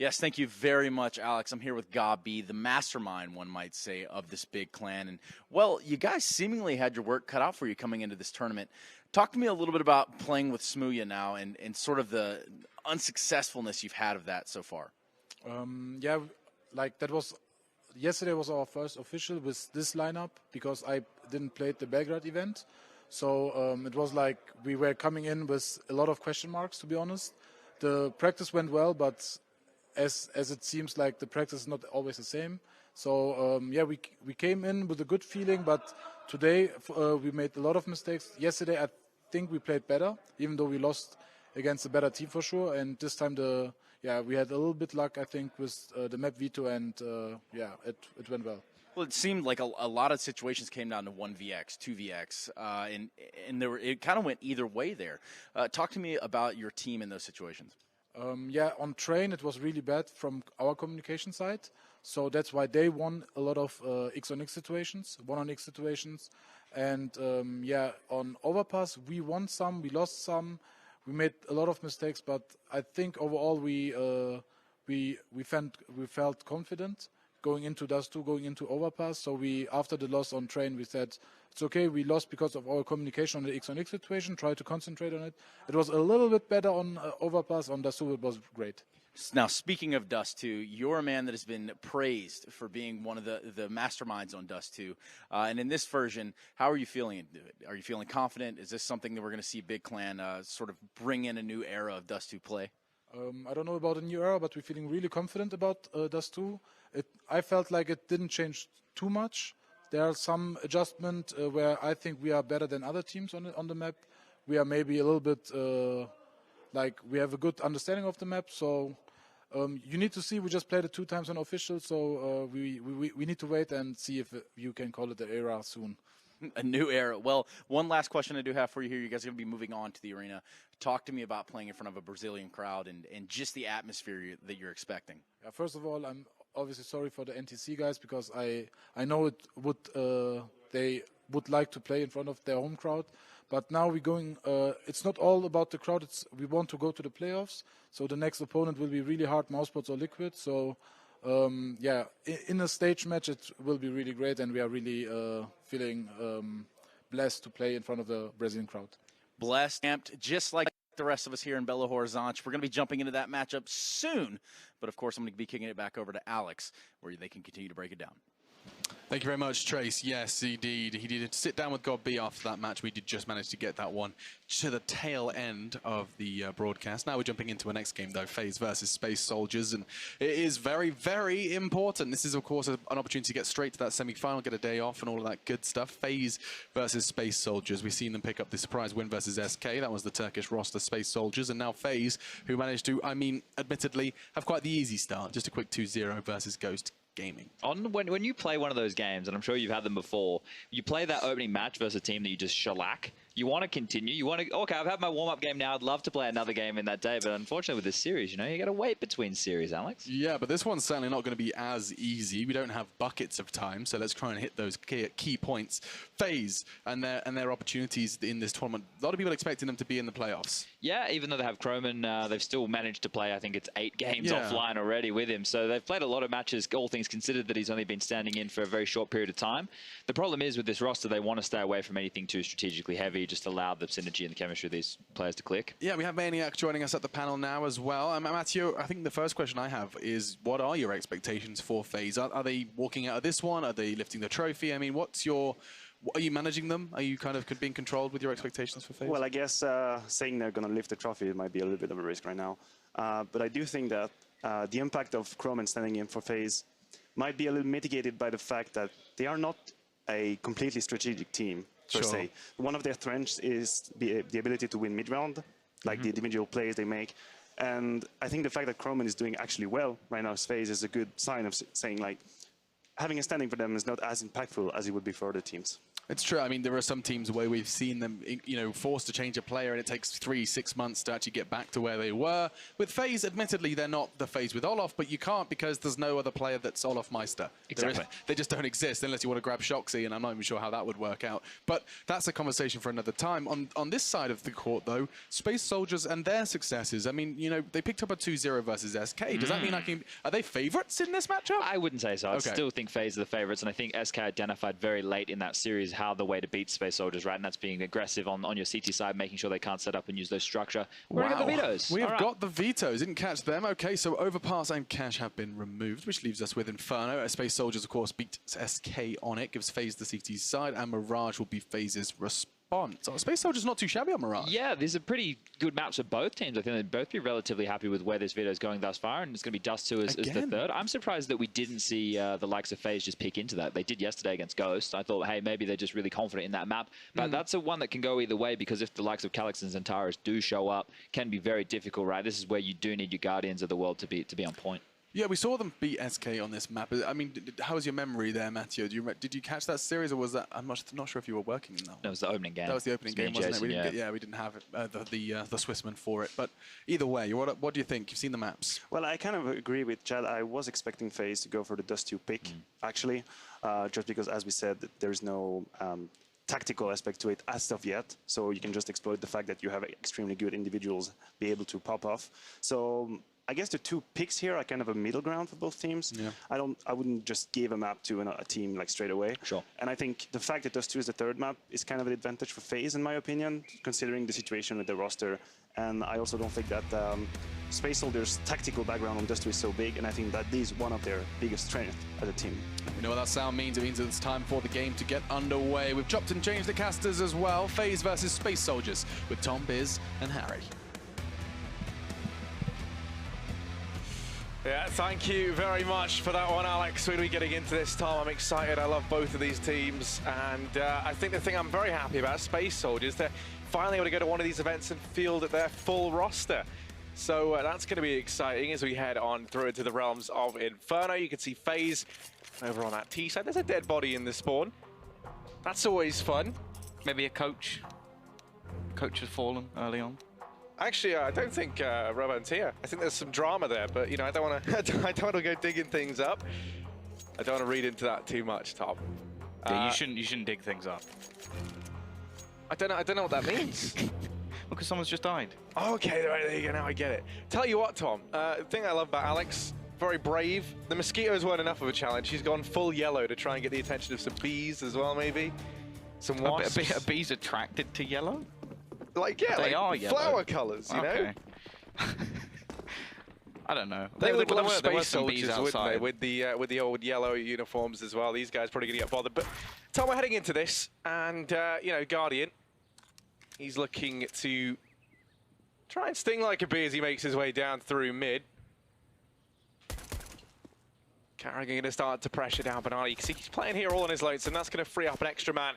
Yes, thank you very much, Alex. I'm here with Gabi, the mastermind, one might say, of this big clan. And, well, you guys seemingly had your work cut out for you coming into this tournament. Talk to me a little bit about playing with Smooya now and sort of the unsuccessfulness you've had of that so far. Yeah, like that was yesterday was our first official with this lineup because I didn't play the Belgrade event. So it was like we were coming in with a lot of question marks, to be honest. The practice went well, but as it seems like the practice is not always the same. So yeah, we came in with a good feeling, but today we made a lot of mistakes. Yesterday I think we played better, even though we lost against a better team for sure. And this time we had a little bit luck, I think, with the map veto, and yeah, it went well. Well, it seemed like a lot of situations came down to 1vx, 2vx, and it kind of went either way there. Talk to me about your team in those situations. Yeah, on train it was really bad from our communication side, so that's why they won a lot of X on X situations, 1-on-X situations, and yeah, on overpass we won some, we lost some, we made a lot of mistakes, but I think overall we felt confident going into Dust 2, going into overpass. So we, after the loss on train, we said it's okay. We lost because of our communication on the X on X situation. Try to concentrate on it. It was a little bit better on overpass. On Dust 2, it was great. Now, speaking of Dust 2, you're a man that has been praised for being one of the masterminds on Dust 2. And in this version, how are you feeling? Are you feeling confident? Is this something that we're going to see Big Clan sort of bring in a new era of Dust 2 play? I don't know about a new era, but we're feeling really confident about Dust 2. I felt like it didn't change too much. There are some adjustments where I think we are better than other teams on the map. We are maybe a little bit like we have a good understanding of the map. So you need to see. We just played it 2 times on official, so we need to wait and see if you can call it the era soon. A new era. Well, one last question I do have for you here. You guys are going to be moving on to the arena. Talk to me about playing in front of a Brazilian crowd and just the atmosphere that you're expecting. Yeah, first of all, I'm obviously sorry for the NTC guys because I know it would they would like to play in front of their home crowd, but now we're going. It's not all about the crowd. We want to go to the playoffs. So the next opponent will be really hard, Mousebots or Liquid. So. Yeah, in a stage match it will be really great, and we are really feeling blessed to play in front of the Brazilian crowd. Blessed, amped, just like the rest of us here in Belo Horizonte. We're going to be jumping into that matchup soon, but of course I'm going to be kicking it back over to Alex, where they can continue to break it down. Thank you very much, Trace. Yes, indeed. He did sit down with God B after that match. We did just manage to get that one to the tail end of the broadcast. Now we're jumping into our next game, though, FaZe versus Space Soldiers. And it is very, very important. This is, of course, an opportunity to get straight to that semi-final, get a day off and all of that good stuff. FaZe versus Space Soldiers. We've seen them pick up the surprise win versus SK. That was the Turkish roster, Space Soldiers. And now FaZe, who managed to, I mean, admittedly, have quite the easy start. Just a quick 2-0 versus Ghost Gaming. When you play one of those games, and I'm sure you've had them before, you play that opening match versus a team that you just shellac. You want to continue. You want to, okay, I've had my warm-up game now. I'd love to play another game in that day, but unfortunately with this series, you know, you got to wait between series, Alex. Yeah, but this one's certainly not going to be as easy. We don't have buckets of time, so let's try and hit those key points. FaZe and their opportunities in this tournament. A lot of people expecting them to be in the playoffs. Yeah, even though they have Croman, they've still managed to play, I think it's 8 games offline already with him. So they've played a lot of matches, all things considered, that he's only been standing in for a very short period of time. The problem is with this roster, they want to stay away from anything too strategically heavy, just allow the synergy and the chemistry of these players to click. Yeah, we have Maniac joining us at the panel now as well. Mathieu, I think the first question I have is, what are your expectations for FaZe? Are they walking out of this one? Are they lifting the trophy? I mean, are you managing them? Are you kind of being controlled with your expectations for FaZe? Well, I guess saying they're going to lift the trophy might be a little bit of a risk right now. But I do think that the impact of Croman standing in for FaZe might be a little mitigated by the fact that they are not a completely strategic team, per se. One of their strengths is the ability to win mid-round, like the individual plays they make. And I think the fact that Croman is doing actually well right now as FaZe is a good sign of saying, like, having a standing for them is not as impactful as it would be for other teams. It's true. I mean, there are some teams where we've seen them, you know, forced to change a player, and it takes 3-6 months to actually get back to where they were. With FaZe, admittedly, they're not the FaZe with Olof, but you can't because there's no other player that's Olof Meister. Exactly. They just don't exist unless you want to grab Shoxy, and I'm not even sure how that would work out. But that's a conversation for another time. On this side of the court, though, Space Soldiers and their successes. I mean, you know, they picked up a 2-0 versus SK. Does that mean are they favorites in this matchup? I wouldn't say so. I still think FaZe are the favorites, and I think SK identified very late in that series how the way to beat Space Soldiers, right? And that's being aggressive on your CT side, making sure they can't set up and use those structure. We're going to get the vetoes. We have got the vetoes. Didn't catch them. Okay, so Overpass and Cash have been removed, which leaves us with Inferno. Space Soldiers, of course, beat SK on it, gives FaZe the CT side, and Mirage will be FaZe's response. So Space Soldiers not too shabby on Mirage. Yeah, these are pretty good maps for both teams. I think they'd both be relatively happy with where this veto is going thus far, and it's going to be Dust 2 as the third. I'm surprised that we didn't see the likes of FaZe just pick into that. They did yesterday against Ghost. I thought, hey, maybe they're just really confident in that map. But that's a one that can go either way, because if the likes of Calyx and Zentaris do show up, can be very difficult, right? This is where you do need your Guardians of the world to be on point. Yeah, we saw them beat SK on this map. I mean, how was your memory there, Mathieu? Did you catch that series, or was that? I'm not sure if you were working in that one. That was the opening game. That was the opening game, wasn't it? We didn't have the Swissman for it. But either way, what do you think? You've seen the maps. Well, I kind of agree with Chad. I was expecting FaZe to go for the Dust 2 pick, actually, just because, as we said, there's no tactical aspect to it as of yet. So you can just exploit the fact that you have extremely good individuals be able to pop off. So I guess the two picks here are kind of a middle ground for both teams. Yeah. I wouldn't just give a map to a team like straight away. Sure. And I think the fact that Dust 2 is the third map is kind of an advantage for FaZe, in my opinion, considering the situation with the roster. And I also don't think that Space Soldiers' tactical background on Dust 2 is so big, and I think that is one of their biggest strengths as a team. You know what that sound means? It means that it's time for the game to get underway. We've chopped and changed the casters as well. FaZe versus Space Soldiers with Tom, Biz, and Harry. Yeah, thank you very much for that one, Alex. We're going to be getting into this, Tom. I'm excited. I love both of these teams. And I think the thing I'm very happy about, Space Soldiers, they're finally able to go to one of these events and field their full roster. So that's going to be exciting as we head on through into the realms of Inferno. You can see FaZe over on that T side. There's a dead body in the spawn. That's always fun. Maybe a coach. Coach has fallen early on. Actually, I don't think Robo's here. I think there's some drama there, but you know, I don't want to. I don't want to go digging things up. I don't want to read into that too much, Tom. Yeah, you shouldn't dig things up. I don't know what that means. Because someone's just died. Oh, okay, right, there you go. Now I get it. Tell you what, Tom. The thing I love about Alex, very brave. The mosquitoes weren't enough of a challenge. She's gone full yellow to try and get the attention of some bees as well, maybe. Some wasps. Are bees attracted to yellow? Like, yeah, they are yellow. Flower colours, you know? I don't know. They would love there were Space some bees Soldiers, wouldn't outside. they? With the old yellow uniforms as well. These guys probably going to get bothered. But Tom, we're heading into this, and you know, Guardian, he's looking to try and sting like a bee as he makes his way down through mid. Carrigan going to start to pressure down Banana. You can see he's playing here all on his loads, and that's going to free up an extra man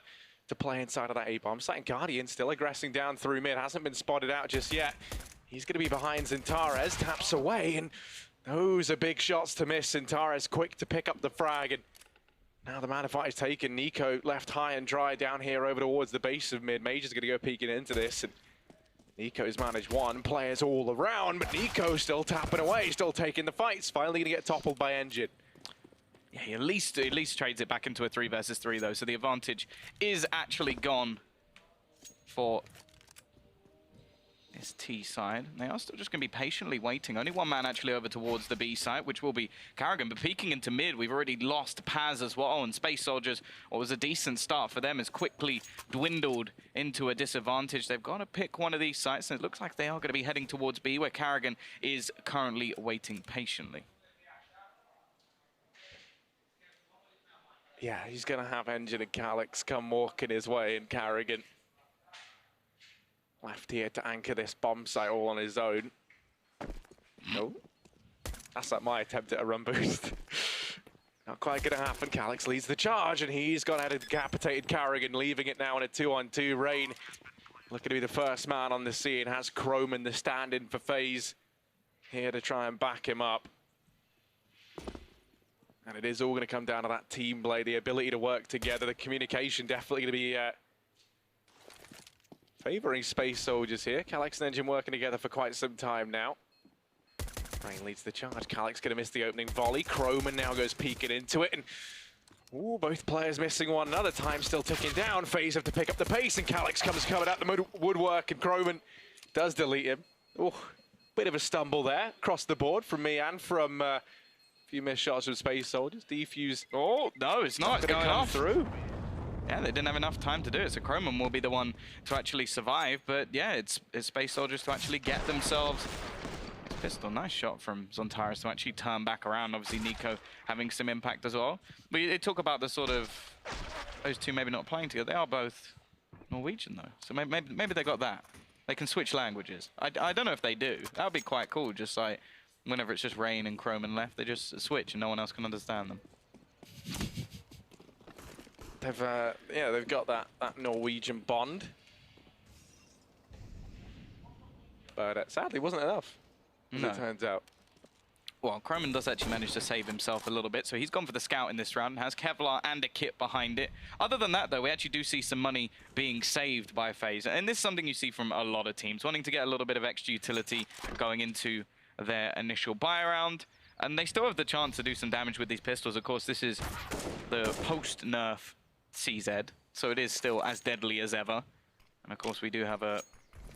to play inside of that A-bomb. Second Guardian still aggressing down through mid. Hasn't been spotted out just yet. He's going to be behind Zentares. Taps away, and those are big shots to miss. Zentares quick to pick up the frag, and now the man fight is taken. Nico left high and dry down here over towards the base of mid. Major's going to go peeking into this, and Nico's managed one. Players all around, but Nico still tapping away, still taking the fights. Finally going to get toppled by Engine. Yeah, he at least trades it back into a 3 versus 3 though, so the advantage is actually gone for this T side. They are still just going to be patiently waiting. Only one man actually over towards the B side, which will be Carrigan, but peeking into mid, we've already lost Paz as well, and Space Soldiers, what was a decent start for them, has quickly dwindled into a disadvantage. They've got to pick one of these sites, and it looks like they are going to be heading towards B, where Carrigan is currently waiting patiently. Yeah, he's going to have Engine and Calyx come walking his way, and Carrigan left here to anchor this bomb site all on his own. No. That's like my attempt at a run boost. Not quite going to happen. Calyx leads the charge, and he's gone ahead and decapitated Carrigan, leaving it now in a 2-on-2. Rain looking to be the first man on the scene. Has Croman the stand-in for FaZe here to try and back him up. And it is all going to come down to that team play, the ability to work together, the communication definitely going to be favouring Space Soldiers here. Calyx and Engine working together for quite some time now. Rain leads the charge. Calyx going to miss the opening volley. Croman now goes peeking into it. And ooh, both players missing one another. Time still ticking down. FaZe have to pick up the pace. And Calyx comes coming out the woodwork. And Croman does delete him. Ooh, bit of a stumble there across the board from me and from a few missed shots from Space Soldiers. Defuse. Oh, no, it's not. It's going off. Through. Yeah, they didn't have enough time to do it, so Croman will be the one to actually survive. But yeah, it's Space Soldiers to actually get themselves pistol. Nice shot from Zontaris to actually turn back around. Obviously, Nico having some impact as well. They talk about the sort of those two maybe not playing together. They are both Norwegian though, so maybe they got that. They can switch languages. I don't know if they do. That would be quite cool. Just like whenever it's just Rain and Croman left, they just switch and no one else can understand them. They've got that Norwegian bond, but sadly wasn't enough, as it turns out. Well, Croman does actually manage to save himself a little bit, so he's gone for the scout in this round, has Kevlar and a kit behind it. Other than that, though, we actually do see some money being saved by FaZe, and this is something you see from a lot of teams, wanting to get a little bit of extra utility going into their initial buy round. And they still have the chance to do some damage with these pistols. Of course, this is the post-nerf CZ, so it is still as deadly as ever. And of course, we do have a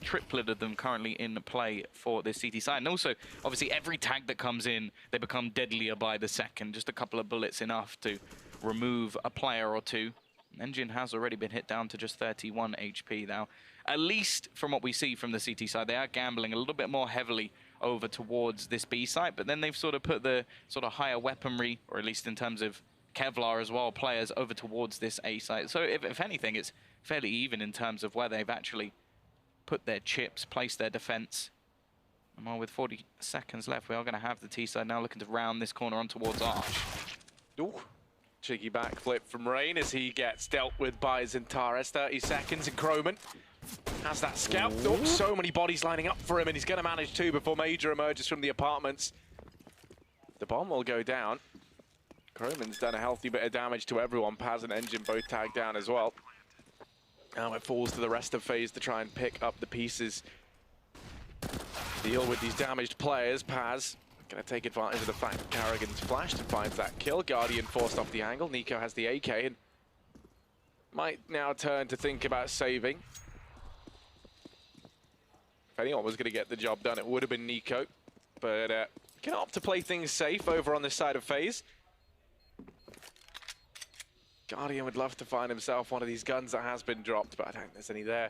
triplet of them currently in play for this CT side. And also, obviously, every tag that comes in, they become deadlier by the second. Just a couple of bullets enough to remove a player or two. Engine has already been hit down to just 31 HP now. At least from what we see from the CT side, they are gambling a little bit more heavily over towards this B site, but then they've sort of put the sort of higher weaponry, or at least in terms of Kevlar as well, players over towards this A site. So if anything, it's fairly even in terms of where they've actually put their chips, placed their defense. And well, with 40 seconds left, we are going to have the T side now looking to round this corner on towards Arch. Ooh. Cheeky backflip from Rain as he gets dealt with by Zontaris. 30 seconds, and Croman has that scout. Oh, so many bodies lining up for him, and he's going to manage to before Major emerges from the apartments. The bomb will go down. Croman's done a healthy bit of damage to everyone. Paz and Engine both tagged down as well. Now it falls to the rest of FaZe to try and pick up the pieces. Deal with these damaged players. Paz going to take advantage of the fact that Carrigan's flashed and finds that kill. Guardian forced off the angle. Nico has the AK and might now turn to think about saving. If anyone was going to get the job done, it would have been Nico. But can opt to play things safe over on this side of FaZe. Guardian would love to find himself one of these guns that has been dropped, but I don't think there's any there.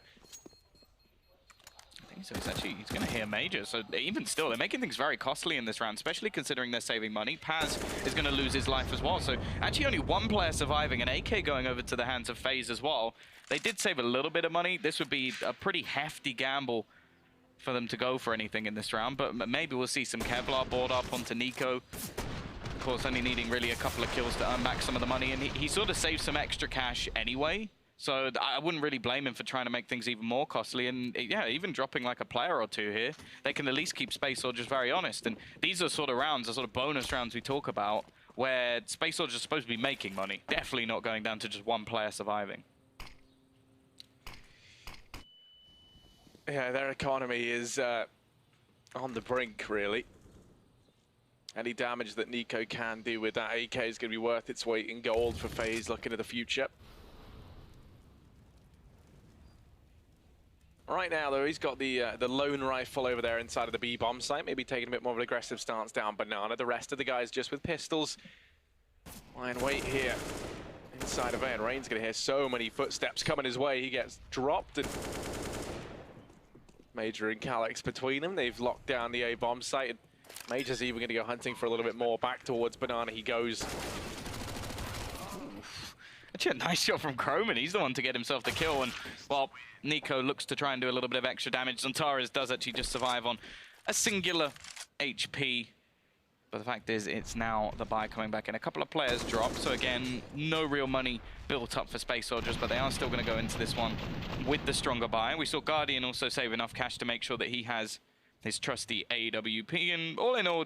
I think so. He's going to hear Major. So even still, they're making things very costly in this round, especially considering they're saving money. Paz is going to lose his life as well. So actually only one player surviving, an AK going over to the hands of FaZe as well. They did save a little bit of money. This would be a pretty hefty gamble for them to go for anything in this round, but maybe we'll see some Kevlar board up onto Nico. Of course, only needing really a couple of kills to earn back some of the money, and he sort of saved some extra cash anyway, so I wouldn't really blame him for trying to make things even more costly. And yeah, even dropping like a player or two here, they can at least keep Space Soldiers very honest. And these are sort of rounds, the sort of bonus rounds we talk about, where Space Soldiers are supposed to be making money, definitely not going down to just one player surviving. Yeah, their economy is on the brink, really. Any damage that Nico can do with that AK is going to be worth its weight in gold for FaZe looking at the future. Right now, though, he's got the lone rifle over there inside of the B-bomb site, maybe taking a bit more of an aggressive stance down Banana. The rest of the guys just with pistols. Lie in wait here inside of A, and Rain's going to hear so many footsteps coming his way. He gets dropped, and Major and Calyx between them. They've locked down the A-bomb site, and Major's even going to go hunting for a little bit more. Back towards Banana he goes. Actually, a nice shot from Croman. He's the one to get himself the kill. And, well, Nico looks to try and do a little bit of extra damage. Zontaris does actually just survive on a singular HP. But the fact is, it's now the buy coming back in. A couple of players dropped. So, again, no real money built up for Space Soldiers. But they are still going to go into this one with the stronger buy. We saw Guardian also save enough cash to make sure that he has his trusty AWP. And all in all,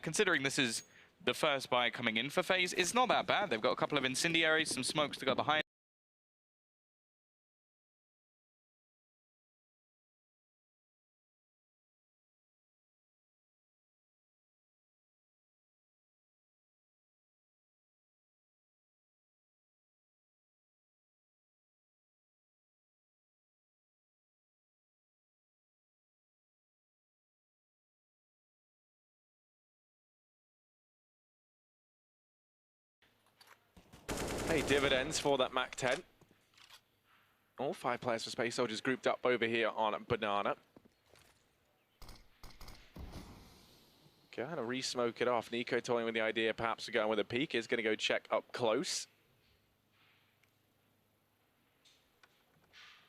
considering this is the first buy coming in for FaZe is not that bad. They've got a couple of incendiaries, some smokes to go behind. Hey, dividends for that Mac 10. All 5 players for Space Soldiers grouped up over here on Banana. Kind of re-smoke it off. Nico toying with the idea perhaps of going with a peek. Is going to go check up close.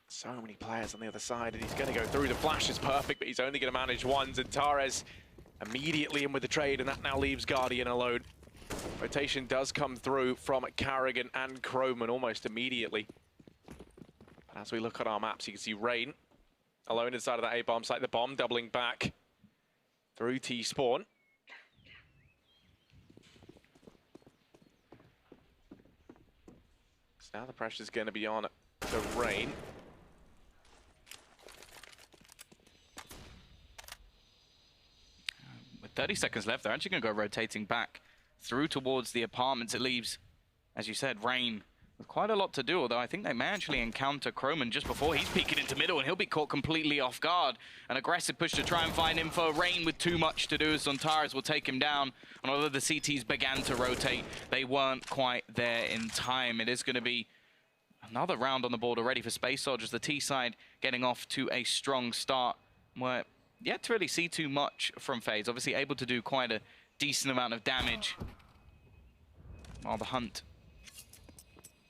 So many players on the other side, and he's going to go through. The flash is perfect, but he's only going to manage ones. And Tares immediately in with the trade, and that now leaves Guardian alone. Rotation does come through from Carrigan and Croman almost immediately. And as we look at our maps, you can see Rain alone inside of that A-bomb site. The bomb doubling back through T-spawn. So now the pressure's going to be on the Rain. With 30 seconds left, they're actually going to go rotating back through towards the apartments. It leaves, as you said, Rain with quite a lot to do, although I think they may actually encounter Croman just before he's peeking into middle, and he'll be caught completely off guard. An aggressive push to try and find info. Rain with too much to do. Zontares will take him down, and although the CTs began to rotate, they weren't quite there in time. It is going to be another round on the board already for Space Soldiers. The T side getting off to a strong start. We're yet to really see too much from FaZe. Obviously able to do quite a decent amount of damage while the Hunt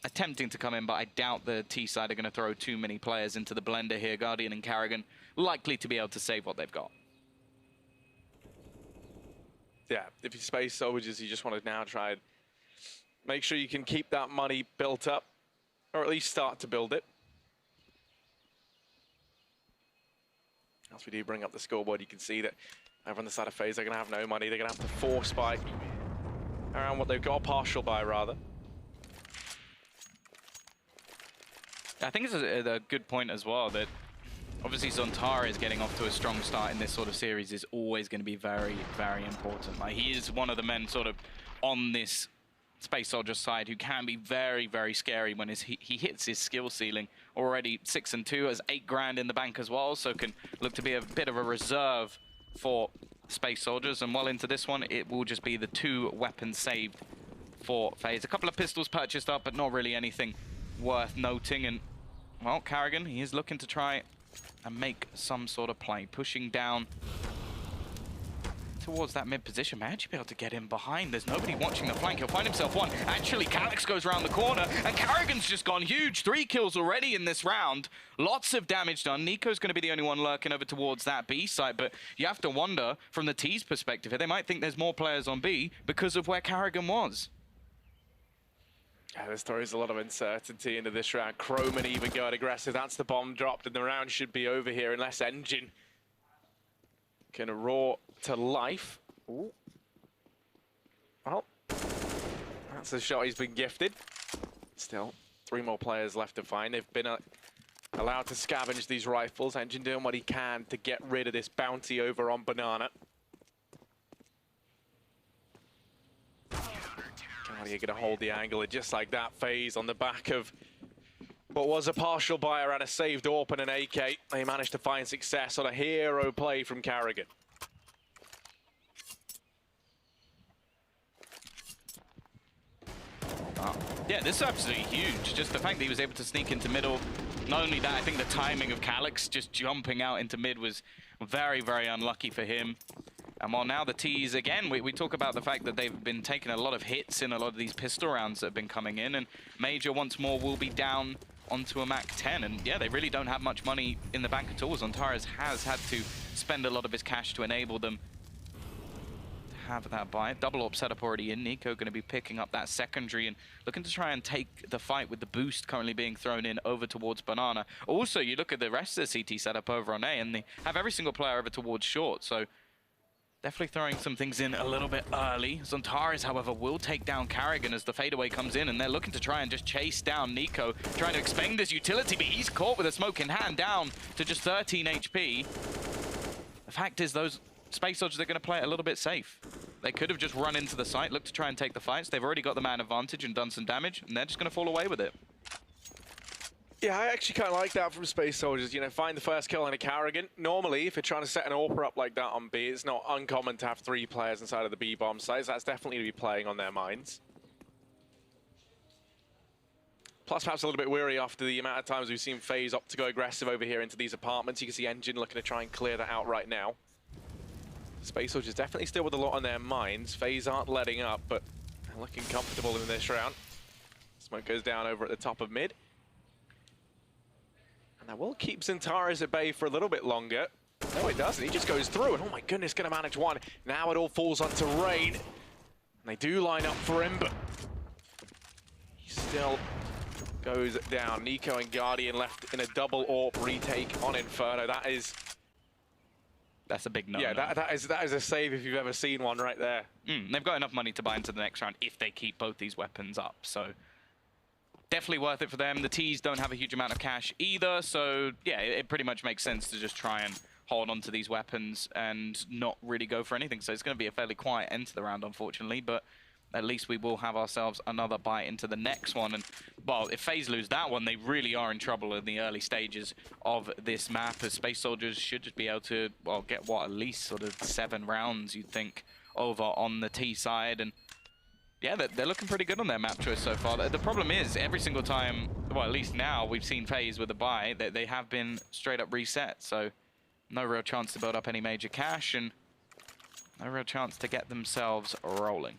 attempting to come in, but I doubt the T side are going to throw too many players into the blender here. Guardian and Carrigan likely to be able to save what they've got. Yeah, if you're Space Soldiers, you just want to now try and make sure you can keep that money built up, or at least start to build it. As we do bring up the scoreboard, you can see that over on the side of FaZe, they're going to have no money. They're going to have to force buy around what they've got, partial buy rather. I think it's a good point as well that obviously Zontares getting off to a strong start in this sort of series is always going to be very, very important. Like, he is one of the men sort of on this Space Soldier side who can be very, very scary when he hits his skill ceiling. Already 6-2, has 8 grand in the bank as well, so can look to be a bit of a reserve for Space Soldiers. And well into this one, it will just be the 2 weapons saved for FaZe. A couple of pistols purchased up, but not really anything worth noting. And well, Carrigan, he is looking to try and make some sort of play, pushing down towards that mid position. May actually be able to get him behind. There's nobody watching the flank. He'll find himself one. Actually, Calyx goes around the corner, and Carrigan's just gone huge. 3 kills already in this round. Lots of damage done. Nico's going to be the only one lurking over towards that B site, but you have to wonder, from the T's perspective here, they might think there's more players on B because of where Carrigan was. Yeah, this throws a lot of uncertainty into this round. Croman even going aggressive. That's the bomb dropped, and the round should be over here unless Engine can roar to life. Ooh. Well, that's the shot he's been gifted. Still, 3 more players left to find. They've been allowed to scavenge these rifles. Engine doing what he can to get rid of this bounty over on Banana. You're going to hold the angle, and just like that, FaZe on the back of what was a partial buyer and a saved AWP and an AK. They managed to find success on a hero play from Carrigan. Yeah, this is absolutely huge. Just the fact that he was able to sneak into middle. Not only that, I think the timing of Calyx just jumping out into mid was very, very unlucky for him. And while now the T's, again, we talk about the fact that they've been taking a lot of hits in a lot of these pistol rounds that have been coming in, and Major once more will be down onto a Mac 10. And yeah, they really don't have much money in the bank at all. Zontares has had to spend a lot of his cash to enable them to have that buy. Double AWP setup already in. Nico going to be picking up that secondary and looking to try and take the fight with the boost currently being thrown in over towards Banana. Also, you look at the rest of the CT setup over on A, and they have every single player over towards short. So Definitely throwing some things in a little bit early. Zontares, however, will take down Carrigan as the fadeaway comes in, and they're looking to try and just chase down Nico, trying to expend his utility, but he's caught with a smoke in hand, down to just 13 HP. The fact is, those Space Soldiers are going to play it a little bit safe. They could have just run into the site, looked to try and take the fights. They've already got the man advantage and done some damage, and they're just going to fall away with it. Yeah, I actually kind of like that from Space Soldiers. You know, find the first kill on a Carrigan. Normally, if you're trying to set an AWPer up like that on B, it's not uncommon to have 3 players inside of the B-bomb sites. That's definitely to be playing on their minds. Plus, perhaps a little bit weary after the amount of times we've seen FaZe opt to go aggressive over here into these apartments. You can see Engine looking to try and clear that out right now. Space Soldiers definitely still with a lot on their minds. FaZe aren't letting up, but they're looking comfortable in this round. Smoke goes down over at the top of mid. And that will keep Zontares at bay for a little bit longer. No, it doesn't. He just goes through, and oh my goodness, going to manage one. Now it all falls onto Rain. And they do line up for him, but he still goes down. Nico and Guardian left in a double AWP retake on Inferno. That's a big no. Yeah, that is a save if you've ever seen one right there. They've got enough money to buy into the next round if they keep both these weapons up, so definitely worth it for them. The T's don't have a huge amount of cash either, so yeah, it pretty much makes sense to just try and hold on to these weapons and not really go for anything. So it's going to be a fairly quiet end to the round, unfortunately, but at least we will have ourselves another bite into the next one. And, well, if FaZe lose that one, they really are in trouble in the early stages of this map, as Space Soldiers should just be able to, well, get, what, at least sort of 7 rounds, you'd think, over on the T side. And yeah, they're looking pretty good on their map choice so far. The problem is, every single time, well, at least now, we've seen FaZe with a buy, they have been straight up reset. So no real chance to build up any major cash, and no real chance to get themselves rolling.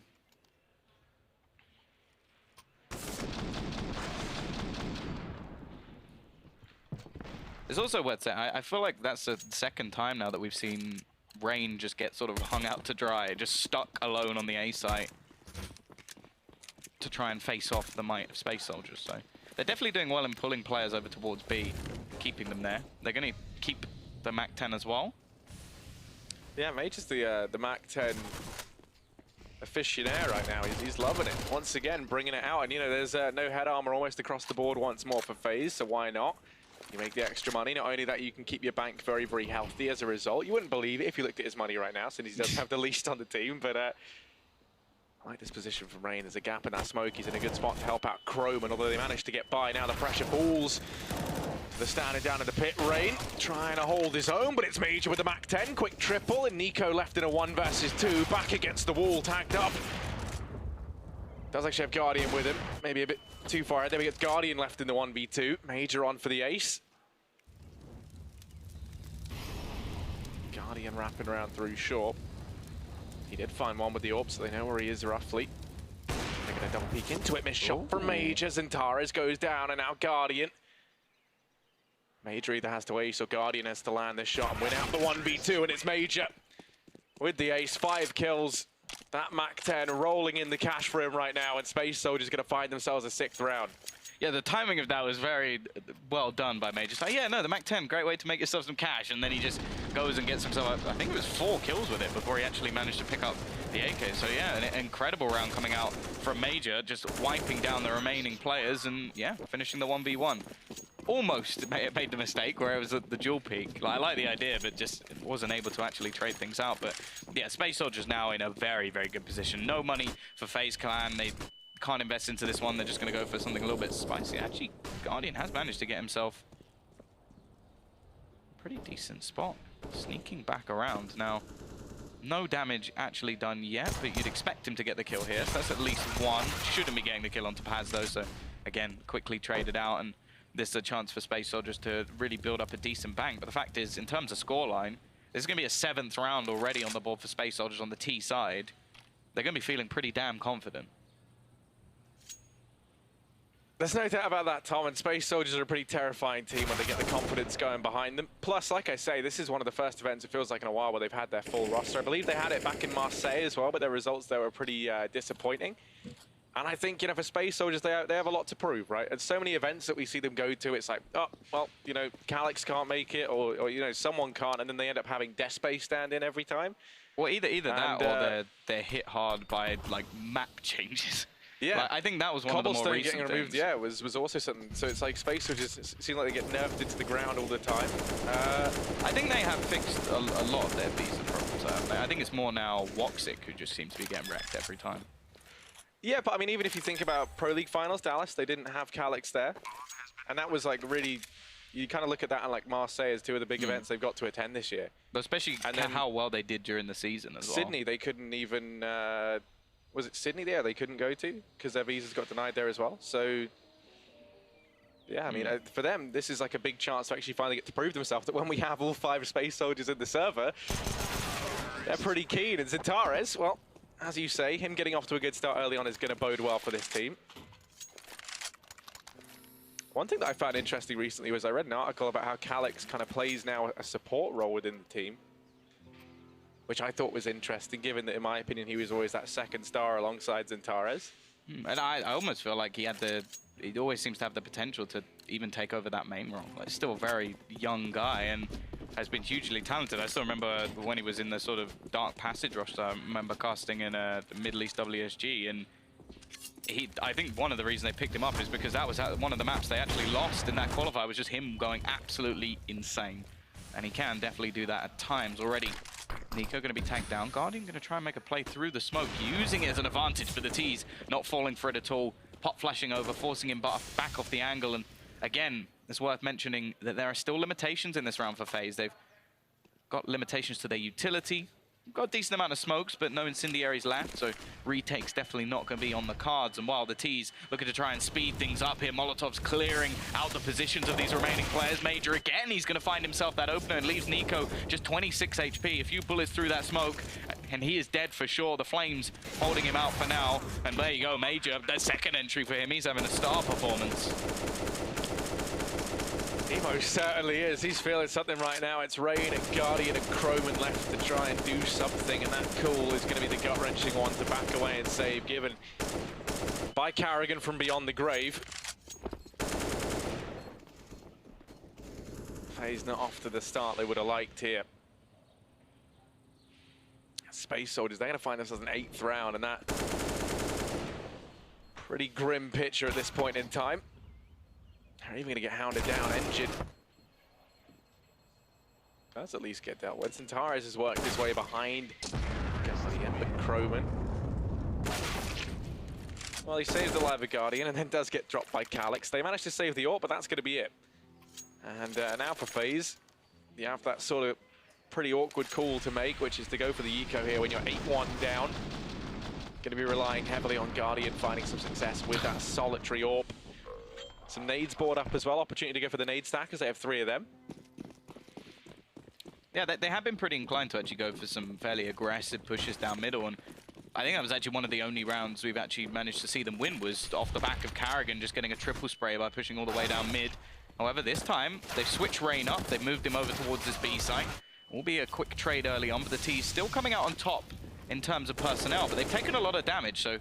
It's also worth saying, I feel like that's the second time now that we've seen Rain just get sort of hung out to dry, just stuck alone on the A site to try and face off the might of Space Soldiers. So they're definitely doing well in pulling players over towards B, keeping them there. They're going to keep the MAC-10 as well. Yeah, Mage is the MAC-10 aficionado right now. He's loving it. Once again, bringing it out. And, you know, there's no head armor almost across the board once more for FaZe, so why not? You make the extra money. Not only that, you can keep your bank very, very healthy as a result. You wouldn't believe it if you looked at his money right now, since he does have the least on the team, but I like this position from Rain. There's a gap in that smoke. He's in a good spot to help out Chrome, and although they managed to get by, now the pressure falls to the standing down in the pit. Rain trying to hold his own, but it's Major with the MAC-10. Quick triple, and Nico left in a 1 versus 2. Back against the wall, tagged up. Does actually have Guardian with him. Maybe a bit too far ahead. There we get Guardian left in the 1v2. Major on for the ace. Guardian wrapping around through short. He did find one with the AWP, so they know where he is roughly. They're going to double peek into it. Missed shot from Major. Zontares goes down, and now Guardian. Major either has to ace or Guardian has to land this shot and win out the 1v2, and it's Major with the ace. 5 kills. That MAC-10 rolling in the cash for him right now, and Space Soldiers going to find themselves a 6th round. Yeah, the timing of that was very well done by Major. So yeah, no, the MAC-10, great way to make yourself some cash, and then he just goes and gets himself, I think it was 4 kills with it before he actually managed to pick up the AK. So yeah, an incredible round coming out from Major, just wiping down the remaining players and yeah, finishing the 1v1. Almost made the mistake where it was at the dual peak. Like, I like the idea, but just wasn't able to actually trade things out. But yeah, Space Soldiers now in a very, very good position. No money for FaZe Clan. They can't invest into this one. They're just going to go for something a little bit spicy. Actually, Guardian has managed to get himself a pretty decent spot. Sneaking back around. Now, no damage actually done yet, but you'd expect him to get the kill here. So that's at least 1. Shouldn't be getting the kill onto Paz, though. So, again, quickly traded out. And this is a chance for Space Soldiers to really build up a decent bank. But the fact is, in terms of scoreline, this is going to be a 7th round already on the board for Space Soldiers on the T side. They're going to be feeling pretty damn confident. There's no doubt about that, Tom, and Space Soldiers are a pretty terrifying team when they get the confidence going behind them. Plus, like I say, this is one of the first events, it feels like, in a while where they've had their full roster. I believe they had it back in Marseille as well, but their results there were pretty disappointing. And I think, you know, for Space Soldiers, they have a lot to prove, right? At so many events that we see them go to, it's like, oh, well, you know, Calyx can't make it, or you know, someone can't, and then they end up having Death Space stand in every time. Well, either that or they're hit hard by, like, map changes. Yeah, like, I think that was one of the more recent getting removed, things. yeah, was also something. So it's like Space Soldiers seem like they get nerfed into the ground all the time. I think they have fixed a lot of their visa problems. I think it's more now Woxic who just seems to be getting wrecked every time. Yeah, but I mean, even if you think about Pro League Finals, Dallas, they didn't have Calyx there. And that was like really, you kind of look at that and like Marseille as two of the big events they've got to attend this year. But especially how well they did during the season as well. Sydney, they couldn't even, was it Sydney there they couldn't go to because their visas got denied there as well. So, yeah, I mean, for them, this is like a big chance to actually finally get to prove themselves that when we have all 5 Space Soldiers in the server, they're pretty keen. And Zentares, well, as you say, him getting off to a good start early on is going to bode well for this team. One thing that I found interesting recently was I read an article about how Calyx kind of plays now a support role within the team, which I thought was interesting, given that, in my opinion, he was always that second star alongside Zentares. And I almost feel like he always seems to have the potential to even take over that main role. Like, still a very young guy and has been hugely talented. I still remember when he was in the sort of Dark Passage roster. I remember casting in the Middle East WSG, and I think one of the reasons they picked him up is because that was one of the maps they actually lost in that qualifier, was just him going absolutely insane. And he can definitely do that at times already. Nico going to be tagged down. Guardian going to try and make a play through the smoke, using it as an advantage for the T's, not falling for it at all. Pop flashing over, forcing him back off the angle. And again, it's worth mentioning that there are still limitations in this round for FaZe. They've got limitations to their utility. Got a decent amount of smokes, but no incendiaries left, so retake's definitely not going to be on the cards. And while the T's looking to try and speed things up here, Molotov's clearing out the positions of these remaining players. Major again, he's going to find himself that opener and leaves Nico just 26 HP. A few bullets through that smoke, and he is dead for sure. The Flames holding him out for now. And there you go, Major, the second entry for him. He's having a star performance. He most certainly is. He's feeling something right now. It's Rain and Guardian and Croman left to try and do something, and that call is going to be the gut-wrenching one to back away and save, given by Carrigan from beyond the grave. FaZe not off to the start they would have liked here. Space Soldiers, they're going to find themselves an 8th round, and that pretty grim picture at this point in time. They're even going to get hounded down. Engine does at least get dealt with. Zentares has worked his way behind Guardian, but Croman, well, he saves the life of Guardian and then does get dropped by Calyx. They managed to save the AWP, but that's going to be it. And now for FaZe, you have that sort of pretty awkward call to make, which is to go for the eco here when you're 8-1 down. Going to be relying heavily on Guardian finding some success with that solitary AWP. Some nades board up as well. Opportunity to go for the nade stackers. They have 3 of them. Yeah, they have been pretty inclined to actually go for some fairly aggressive pushes down middle. And I think that was actually one of the only rounds we've actually managed to see them win, was off the back of Carrigan just getting a triple spray by pushing all the way down mid. However, this time, they've switched Rain up. They've moved him over towards this B site. Will be a quick trade early on, but the T's still coming out on top in terms of personnel. But they've taken a lot of damage, so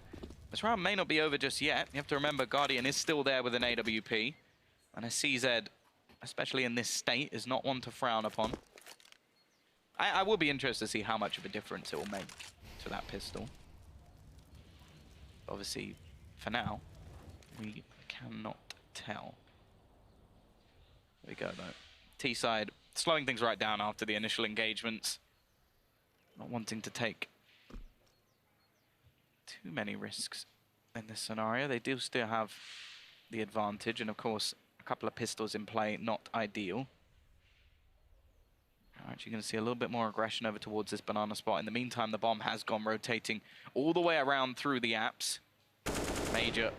this round may not be over just yet. You have to remember Guardian is still there with an AWP. And a CZ, especially in this state, is not one to frown upon. I will be interested to see how much of a difference it will make to that pistol. Obviously, for now, we cannot tell. There we go, though. T-side slowing things right down after the initial engagements. Not wanting to take too many risks in this scenario. They do still have the advantage, and of course a couple of pistols in play, not ideal. We're actually going to see a little bit more aggression over towards this banana spot. In the meantime, the bomb has gone rotating all the way around through the apps. Major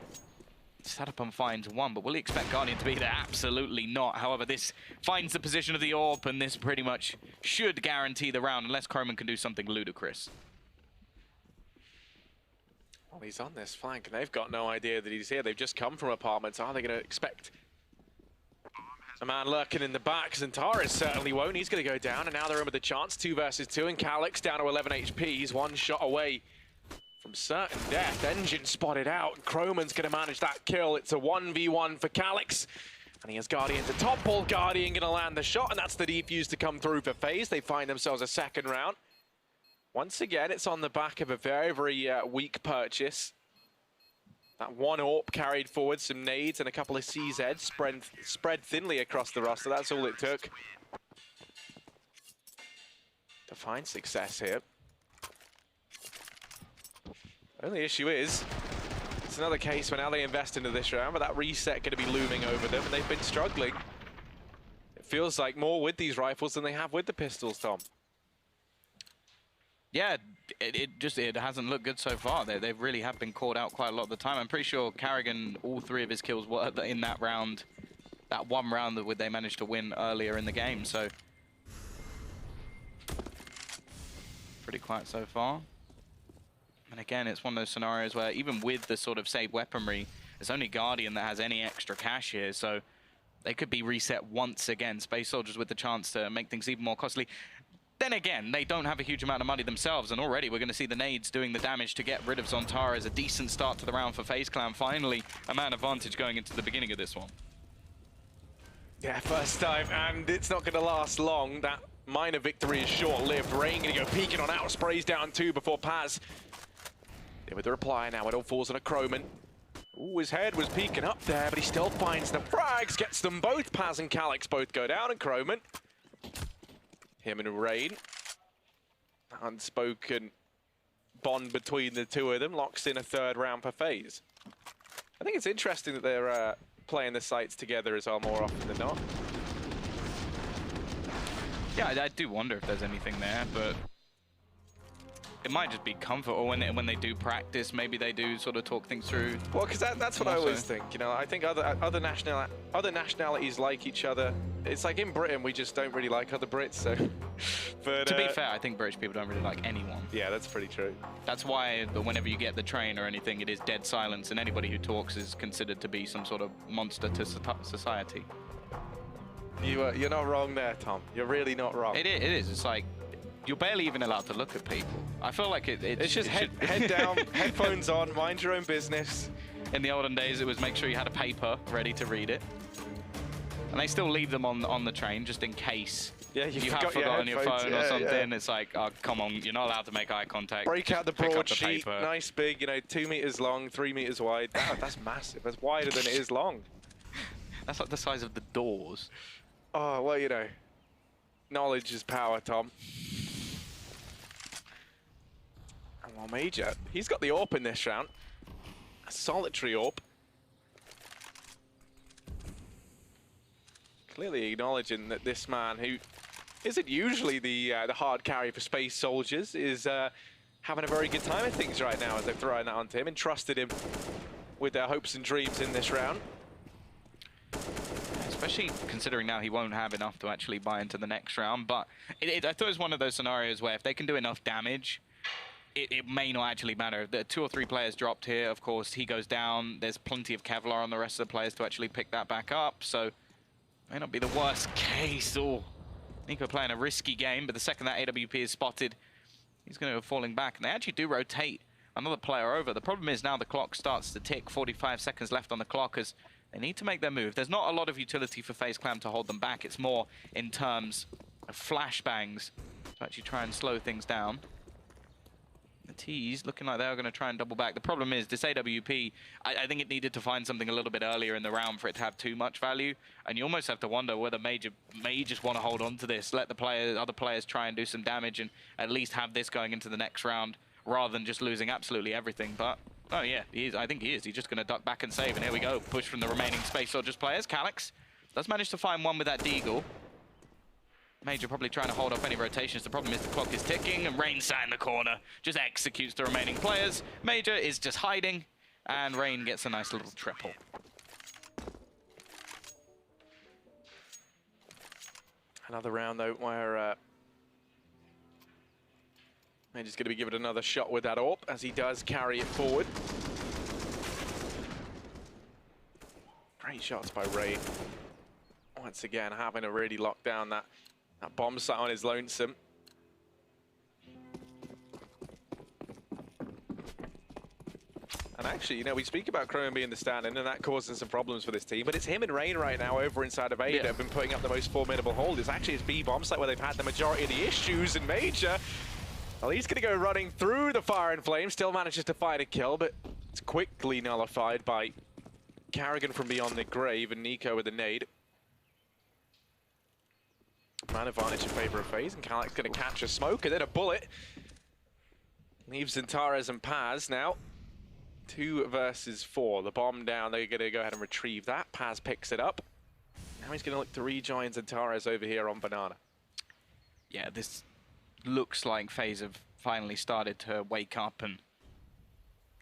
set up and finds one, but will he expect Guardian to be there? Absolutely not. However, this finds the position of the AWP, and this pretty much should guarantee the round, unless Croman can do something ludicrous. Well, he's on this flank, and they've got no idea that he's here. They've just come from apartments. Are they going to expect a man lurking in the back? Zentares certainly won't. He's going to go down, and now they're in with a chance. 2 versus 2, and Calyx down to 11 HP. He's 1 shot away from certain death. Engine spotted out. Croman's going to manage that kill. It's a 1v1 for Calix. And he has Guardian to topple. Guardian going to land the shot, and that's the defuse to come through for FaZe. They find themselves a second round. Once again, it's on the back of a very, very weak purchase. That one AWP carried forward, some nades and a couple of CZs spread thinly across the roster. That's all it took to find success here. Only issue is, it's another case where now they invest into this round, but that reset going to be looming over them, and they've been struggling. It feels like more with these rifles than they have with the pistols, Tom. Yeah, it hasn't looked good so far. They really have been caught out quite a lot of the time. I'm pretty sure Carrigan, all 3 of his kills were in that round, that one round that they managed to win earlier in the game. So pretty quiet so far. And again, it's one of those scenarios where even with the sort of saved weaponry, it's only Guardian that has any extra cash here. So they could be reset once again. Space Soldiers with the chance to make things even more costly. Then again, they don't have a huge amount of money themselves, and already we're going to see the nades doing the damage to get rid of Zontara. As a decent start to the round for FaZe Clan. Finally, a man advantage going into the beginning of this one. Yeah, first time, and it's not going to last long. That minor victory is short-lived. Rain going to go peeking on out, sprays down 2 before Paz. Yeah, with the reply now, it all falls on a Croman. Ooh, his head was peeking up there, but he still finds the frags, gets them both. Paz and Calix both go down, and Croman. Him and Rain. Unspoken bond between the 2 of them locks in a 3rd round for FaZe. I think it's interesting that they're playing the sites together as well more often than not. Yeah, I do wonder if there's anything there, but it might just be comfort, or when they do practice, maybe they do sort of talk things through. Well, because that's what I always think. You know, I think other nationalities like each other. It's like in Britain, we just don't really like other Brits. So, but to be fair, I think British people don't really like anyone. Yeah, that's pretty true. That's why whenever you get the train or anything, it is dead silence, and anybody who talks is considered to be some sort of monster to society. You're not wrong there, Tom. You're really not wrong. It is. It's like, you're barely even allowed to look at people. I feel like it's just head down, headphones on, mind your own business. In the olden days, it was make sure you had a paper ready to read it. And they still leave them on the train just in case you have forgotten your phone or something. Yeah. It's like, oh, come on, you're not allowed to make eye contact. Break out the broadsheet, nice big, you know, 2 meters long, 3 meters wide. That's massive. That's wider than it is long. That's like the size of the doors. Oh, well, you know, knowledge is power, Tom. And well, Major, he's got the AWP in this round. A solitary AWP. Clearly acknowledging that this man, who isn't usually the hard carry for Space Soldiers, is having a very good time of things right now as they're throwing that onto him and trusted him with their hopes and dreams in this round. Especially considering now he won't have enough to actually buy into the next round. But I thought it was one of those scenarios where if they can do enough damage, it may not actually matter. The 2 or 3 players dropped here. Of course, he goes down. There's plenty of Kevlar on the rest of the players to actually pick that back up. So may not be the worst case. Oh, Nico playing a risky game, but the second that AWP is spotted, he's going to go falling back. And they actually do rotate another player over. The problem is now the clock starts to tick. 45 seconds left on the clock as they need to make their move. There's not a lot of utility for FaZe Clan to hold them back. It's more in terms of flashbangs to actually try and slow things down. The T's looking like they're going to try and double back. The problem is this AWP, I think it needed to find something a little bit earlier in the round for it to have too much value. And you almost have to wonder whether Major may just want to hold on to this, let the other players try and do some damage and at least have this going into the next round rather than just losing absolutely everything. But oh yeah, he is. I think he is. He's just going to duck back and save. And here we go. Push from the remaining Space Soldiers players. Calix does manage to find one with that Deagle. Major probably trying to hold off any rotations. The problem is the clock is ticking and Rain sat in the corner. Just executes the remaining players. Major is just hiding and Rain gets a nice little triple. Another round though where Major's going to be given another shot with that AWP as he does carry it forward. Great shots by Rain. Once again, having to really lock down that bomb site on his lonesome. And actually, you know, we speak about Chrome being the stand-in, and that causing some problems for this team, but it's him and Rain right now over inside of A that have been putting up the most formidable hold. It's actually his B-bomb site where they've had the majority of the issues, and Major, well, he's going to go running through the fire and flame, still manages to find a kill, but it's quickly nullified by Carrigan from beyond the grave, and Nico with the nade. Man advantage in favor of FaZe, and Calic's going to catch a smoke, and then a bullet. Leaves Antares and Paz now. 2 versus 4. The bomb down, they're going to go ahead and retrieve that. Paz picks it up. Now he's going to look to rejoin Antares over here on Banana. Yeah, this looks like FaZe have finally started to wake up and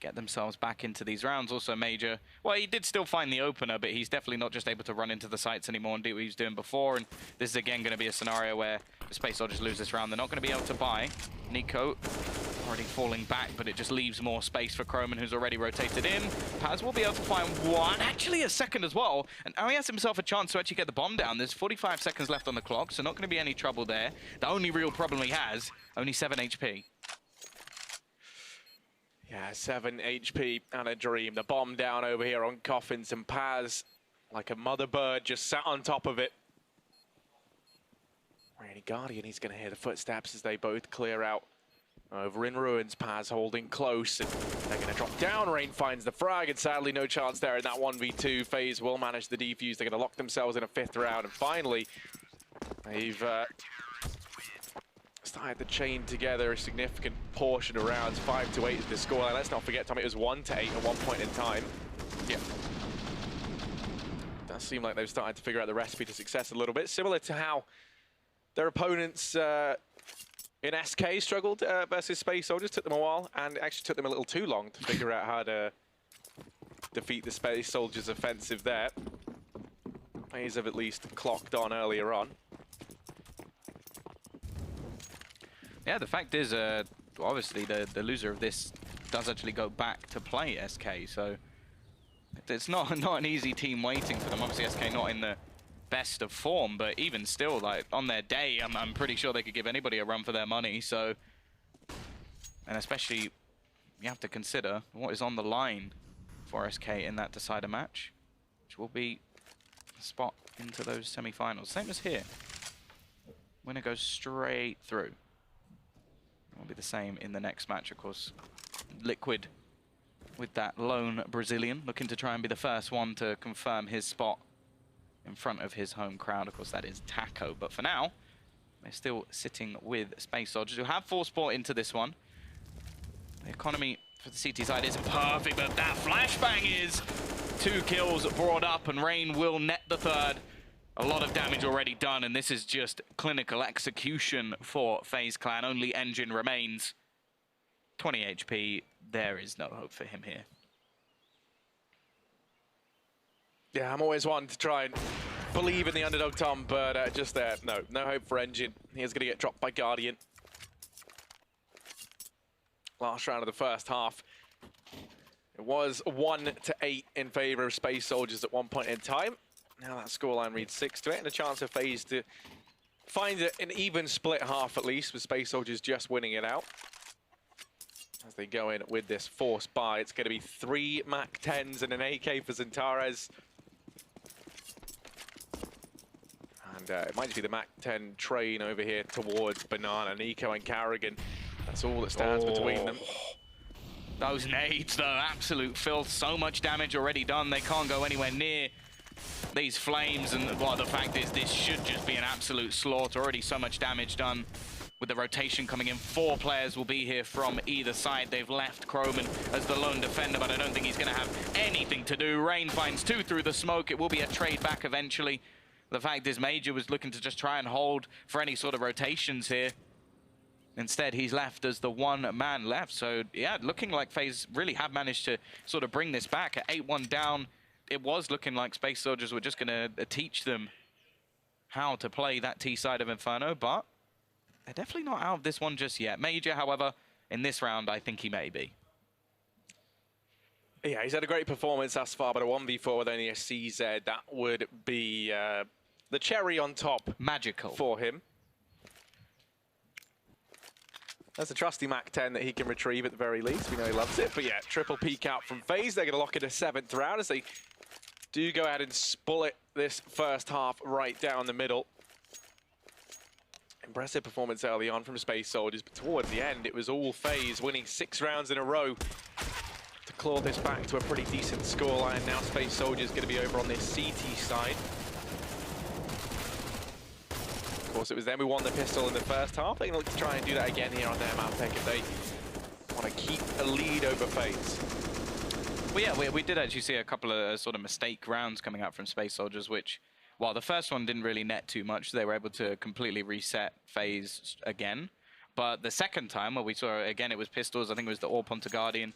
get themselves back into these rounds. Also Major, well, he did still find the opener, but he's definitely not just able to run into the sites anymore and do what he was doing before. And this is again going to be a scenario where the Space Soldiers lose this round. They're not going to be able to buy. Nico already falling back, but it just leaves more space for Croman, who's already rotated in. Paz will be able to find one, actually a second as well. And now he has himself a chance to actually get the bomb down. There's 45 seconds left on the clock, so not going to be any trouble there. The only real problem he has, only 7 HP. Yeah, 7 HP and a dream. The bomb down over here on Coffins, and Paz, like a mother bird, just sat on top of it. Rainy Guardian, he's going to hear the footsteps as they both clear out. Over in ruins, Paz holding close, and they're going to drop down. Rain finds the frag, and sadly no chance there in that 1v2. FaZe will manage the defuse. They're going to lock themselves in a 5th round, and finally, they've started to chain together a significant portion of rounds. 5-8 is the score. And let's not forget, Tommy, it was 1-8 at one point in time. Yeah. It does seem like they've started to figure out the recipe to success a little bit, similar to how their opponents in SK struggled versus Space Soldiers. Took them a while, and it actually took them a little too long to figure out how to defeat the Space Soldiers' offensive there. FaZe have at least clocked on earlier on. Yeah, the fact is, obviously the loser of this does actually go back to play SK, so it's not an easy team waiting for them. Obviously SK not in the best of form, but even still, like on their day, I'm pretty sure they could give anybody a run for their money. So, and especially you have to consider what is on the line for SK in that decider match, which will be a spot into those semi-finals. Same as here. Winner goes straight through. Will be the same in the next match, of course. Liquid with that lone Brazilian looking to try and be the first one to confirm his spot in front of his home crowd. Of course, that is Taco. But for now, they're still sitting with Space Soldiers, who have force sport into this one. The economy for the CT side isn't perfect, but that flashbang is 2 kills brought up, and Rain will net the 3rd. A lot of damage already done, and this is just clinical execution for FaZe Clan. Only Engine remains. 20 HP. There is no hope for him here. Yeah, I'm always one to try and believe in the underdog, Tom, but just there, no hope for Engine. He's going to get dropped by Guardian. Last round of the first half. It was 1-8 in favor of Space Soldiers at one point in time. Now that scoreline reads 6-8, and a chance for FaZe to find an even split half at least, with Space Soldiers just winning it out. As they go in with this force buy, it's going to be 3 MAC-10s and an AK for Zantares. And it might just be the MAC-10 train over here towards Banana, Nico and Carrigan. That's all that stands between them. Those nades, though, absolute filth. So much damage already done. They can't go anywhere near these flames, and well, the fact is this should just be an absolute slaughter. Already so much damage done with the rotation coming in. 4 players will be here from either side. They've left Croman as the lone defender, but I don't think he's going to have anything to do. Rain finds 2 through the smoke. It will be a trade back eventually. The fact is Major was looking to just try and hold for any sort of rotations here. Instead, he's left as the 1 man left. So yeah, looking like FaZe really have managed to sort of bring this back at 8-1 down. It was looking like Space Soldiers were just going to teach them how to play that T side of Inferno, but they're definitely not out of this one just yet. Major, however, in this round, I think he may be. Yeah, he's had a great performance thus far, but a 1v4 with only a CZ, that would be the cherry on top. Magical. For him. That's a trusty Mac-10 that he can retrieve at the very least. We know he loves it. But yeah, triple peek out from FaZe. They're going to lock in a 7th round as they do go ahead and split this first half right down the middle. Impressive performance early on from Space Soldiers, but towards the end, it was all FaZe winning 6 rounds in a row to claw this back to a pretty decent scoreline. Now Space Soldiers going to be over on this CT side. Of course, it was them who won the pistol in the first half. They're going to look to try and do that again here on their map pick if they want to keep a lead over FaZe. Well, yeah, we did actually see a couple of sort of mistake rounds coming out from Space Soldiers, which, while the first one didn't really net too much, they were able to completely reset FaZe again. But the second time, where we saw, again, it was pistols, I think it was the AWP onto Guardian,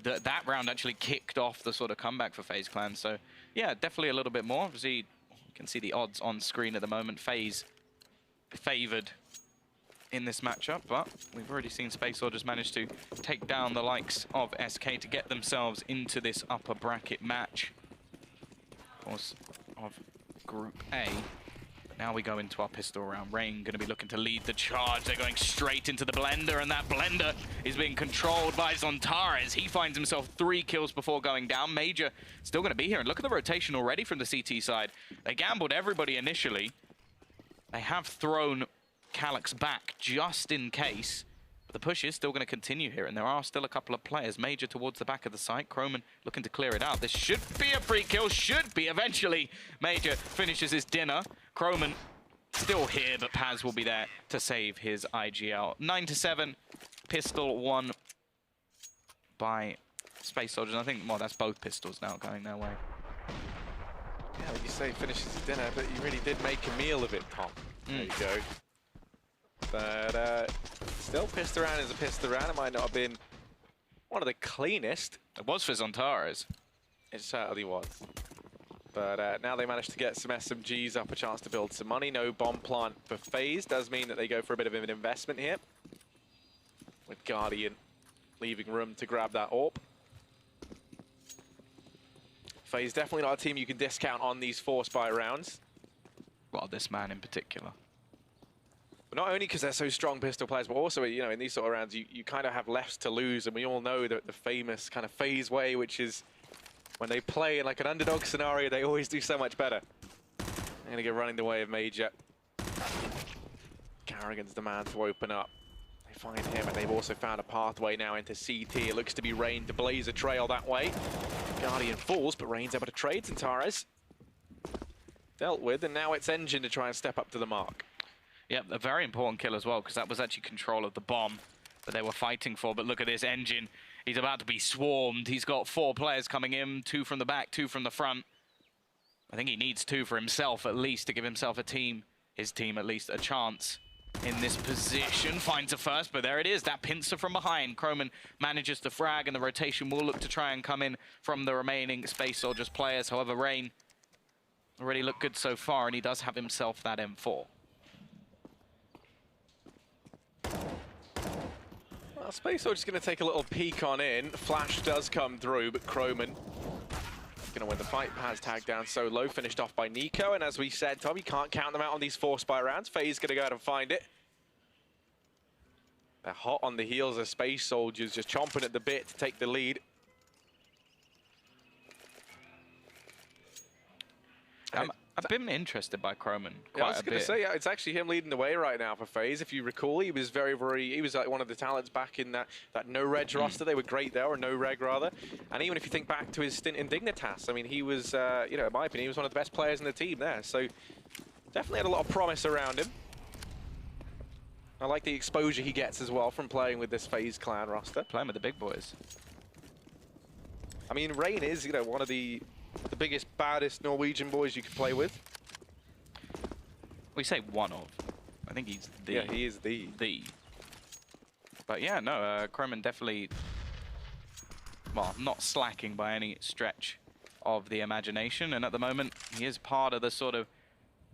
that round actually kicked off the sort of comeback for FaZe Clan. So, yeah, definitely a little bit more. Obviously, you can see the odds on screen at the moment. FaZe favored in this matchup, but we've already seen Space Soldiers manage to take down the likes of SK to get themselves into this upper bracket match, of course, of Group A. But now we go into our pistol round. Rain going to be looking to lead the charge. They're going straight into the blender, and that blender is being controlled by Zontares. He finds himself 3 kills before going down. Major still going to be here, and look at the rotation already from the CT side. They gambled everybody initially. They have thrown Calyx back just in case, but the push is still going to continue here, and there are still a couple of players. Major towards the back of the site. Croman looking to clear it out. This should be a free kill, should be. Eventually, Major finishes his dinner. Croman still here, but Paz will be there to save his IGL. 9-7, pistol won by Space Soldiers. I think, well, that's both pistols now going their way. Yeah, like you say, finishes his dinner, but you really did make a meal of it, Tom. There you go. But still, pistol round is a pistol round. It might not have been one of the cleanest. It was for Zontares. It certainly was. But now they managed to get some SMGs up, a chance to build some money. No bomb plant for FaZe. Does mean that they go for a bit of an investment here, with Guardian leaving room to grab that AWP. FaZe definitely not a team you can discount on these force buy rounds. Well, this man in particular. But not only because they're so strong pistol players, but also, you know, in these sort of rounds, you kind of have less to lose. And we all know the famous kind of FaZe way, which is when they play in like an underdog scenario, they always do so much better. They're going to get running the way of Major. Carrigan's the man to open up. They find him, and they've also found a pathway now into CT. It looks to be Rain to blaze a trail that way. Guardian falls, but Rain's able to trade Zontares. Dealt with, and now it's Engine to try and step up to the mark. Yeah, a very important kill as well, because that was actually control of the bomb that they were fighting for. But look at this Engine. He's about to be swarmed. He's got 4 players coming in, 2 from the back, 2 from the front. I think he needs 2 for himself at least to give himself a team, his team at least, a chance in this position. Finds a first, but there it is, that pincer from behind. Croman manages to frag, and the rotation will look to try and come in from the remaining Space Soldiers players. However, Rain already looked good so far, and he does have himself that M4. Well, Space Soldiers going to take a little peek on in. Flash does come through, but Croman going to win the fight. Paz tagged down so low, finished off by Nico. And as we said, Tom, you can't count them out on these 4 spy rounds. FaZe going to go out and find it. They're hot on the heels of Space Soldiers, just chomping at the bit to take the lead. I've been interested by Croman quite a bit. Yeah, I was going to say, yeah, it's actually him leading the way right now for FaZe. If you recall, he was he was like one of the talents back in that no-reg roster. They were great there, or no-reg rather. And even if you think back to his stint in Dignitas, I mean, he was, you know, in my opinion, he was one of the best players in the team there. So definitely had a lot of promise around him. I like the exposure he gets as well from playing with this FaZe clan roster. Playing with the big boys. I mean, Rain is, you know, one of the biggest, baddest Norwegian boys you can play with. We say one of. I think he's the. Yeah, he is the. But yeah, no, Croman definitely, well, not slacking by any stretch of the imagination. And at the moment, he is part of the sort of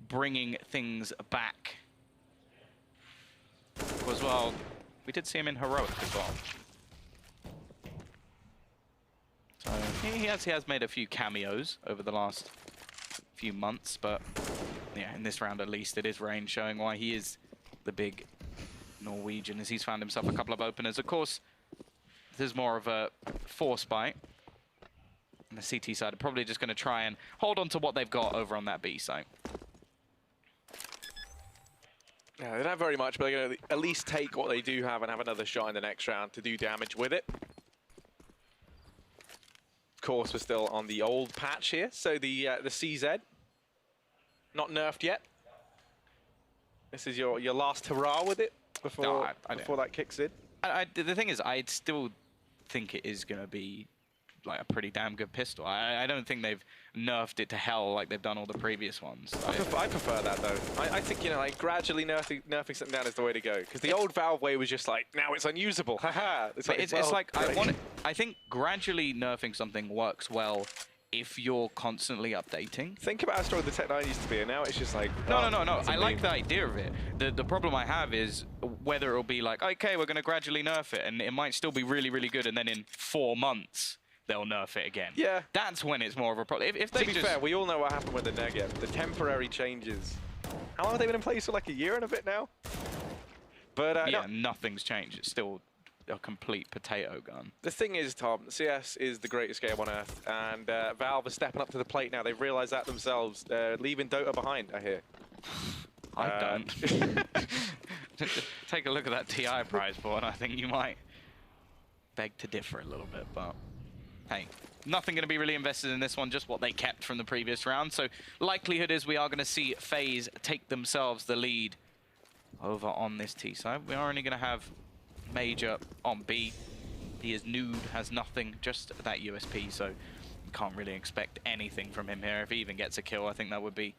bringing things back. As well, we did see him in Heroic as well. So he has made a few cameos over the last few months, but yeah, in this round at least, it is Rain showing why he is the big Norwegian, as he's found himself a couple of openers. Of course, there's more of a force bite. And the CT side are probably just going to try and hold on to what they've got over on that B site. Yeah, they don't have very much, but they're going to at least take what they do have and have another shot in the next round to do damage with it. Of course, we're still on the old patch here, so the CZ, not nerfed yet. This is your last hurrah with it before, before that kicks in. The thing is, I still think it is going to be like a pretty damn good pistol. I don't think they've nerfed it to hell like they've done all the previous ones. I prefer that though. I think, you know, like gradually nerfing something down is the way to go. Because the old Valve way was just like, now it's unusable. Haha. I think gradually nerfing something works well if you're constantly updating. Think about how strong the Tech 9 used to be, and now it's just like... No. I like the idea of it. The problem I have is whether it'll be like, okay, we're going to gradually nerf it, and it might still be really, really good, and then in 4 months, they'll nerf it again. Yeah. That's when it's more of a problem. If they to be fair, we all know what happened with the Negev. The temporary changes. How long have they been in place for? Like a year and a bit now? But yeah, nothing's changed. It's still a complete potato gun. The thing is, Tom, CS is the greatest game on earth, and Valve are stepping up to the plate now. They've realized that themselves. They're leaving Dota behind, I hear. I don't. Take a look at that TI prize pool, and I think you might beg to differ a little bit, but hey, nothing going to be really invested in this one, just what they kept from the previous round. So likelihood is we are going to see FaZe take themselves the lead over on this T side. We are only going to have Major on B. He is nude, has nothing, just that USP, so you can't really expect anything from him here. If he even gets a kill, I think that would be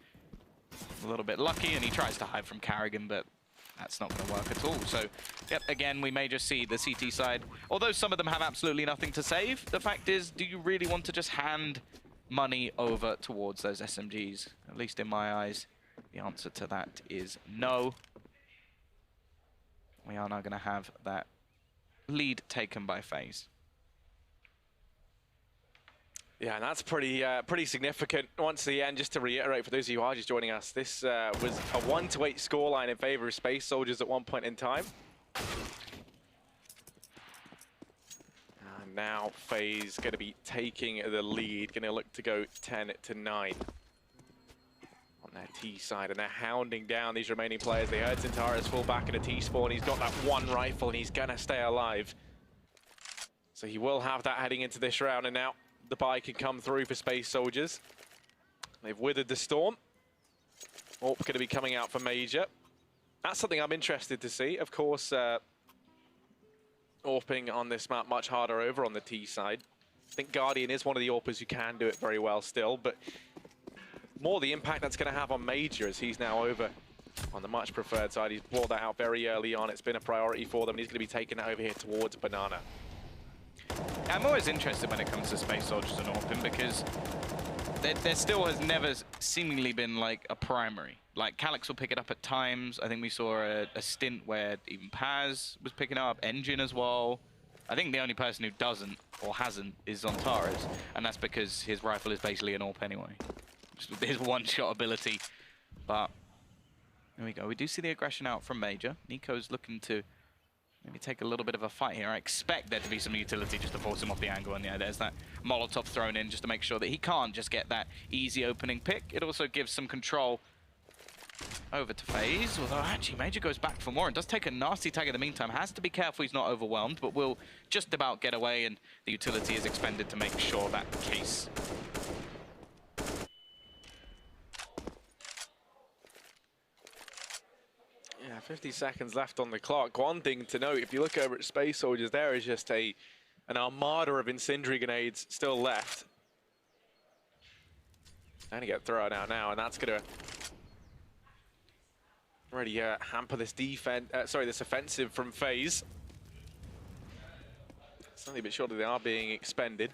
a little bit lucky, and he tries to hide from Carrigan, but that's not going to work at all. So, yep, again, we may just see the CT side. Although some of them have absolutely nothing to save, the fact is, do you really want to just hand money over towards those SMGs? At least in my eyes, the answer to that is no. We are now going to have that lead taken by FaZe. Yeah, and that's pretty significant. Once again, just to reiterate for those of you who are just joining us, this was a 1-8 scoreline in favor of Space Soldiers at one point in time. And now FaZe going to be taking the lead, going to look to go 10-9 on their T side, and they're hounding down these remaining players. They heard Zintara's fall back in a T spawn. He's got that one rifle, and he's going to stay alive. So he will have that heading into this round, and now the buy can come through for Space Soldiers. They've withered the storm. Orp going to be coming out for Major. That's something I'm interested to see. Of course, Orping on this map much harder over on the T side. I think Guardian is one of the Orpers who can do it very well still, but more the impact that's going to have on Major as he's now over on the much preferred side. He's brought that out very early on. It's been a priority for them, and he's going to be taking that over here towards Banana. I'm always interested when it comes to Space Soldiers and Orpin, because there still has never seemingly been like a primary. Like Calyx will pick it up at times. I think we saw a stint where even Paz was picking up, Engine as well. I think the only person who doesn't or hasn't is Zontares, and that's because his rifle is basically an AWP anyway. Just his one-shot ability. But there we go. We do see the aggression out from Major. Nico's looking to maybe take a little bit of a fight here. I expect there to be some utility just to force him off the angle, and yeah, there's that Molotov thrown in just to make sure that he can't just get that easy opening pick. It also gives some control over to FaZe, although actually Major goes back for more and does take a nasty tag in the meantime. Has to be careful he's not overwhelmed, but will just about get away, and the utility is expended to make sure that's the case. Yeah, 50 seconds left on the clock. One thing to note, if you look over at Space Soldiers, there is just an armada of incendiary grenades still left. And to get thrown out now, and that's going to really hamper this this offensive from FaZe. Slightly a bit short of they are being expended.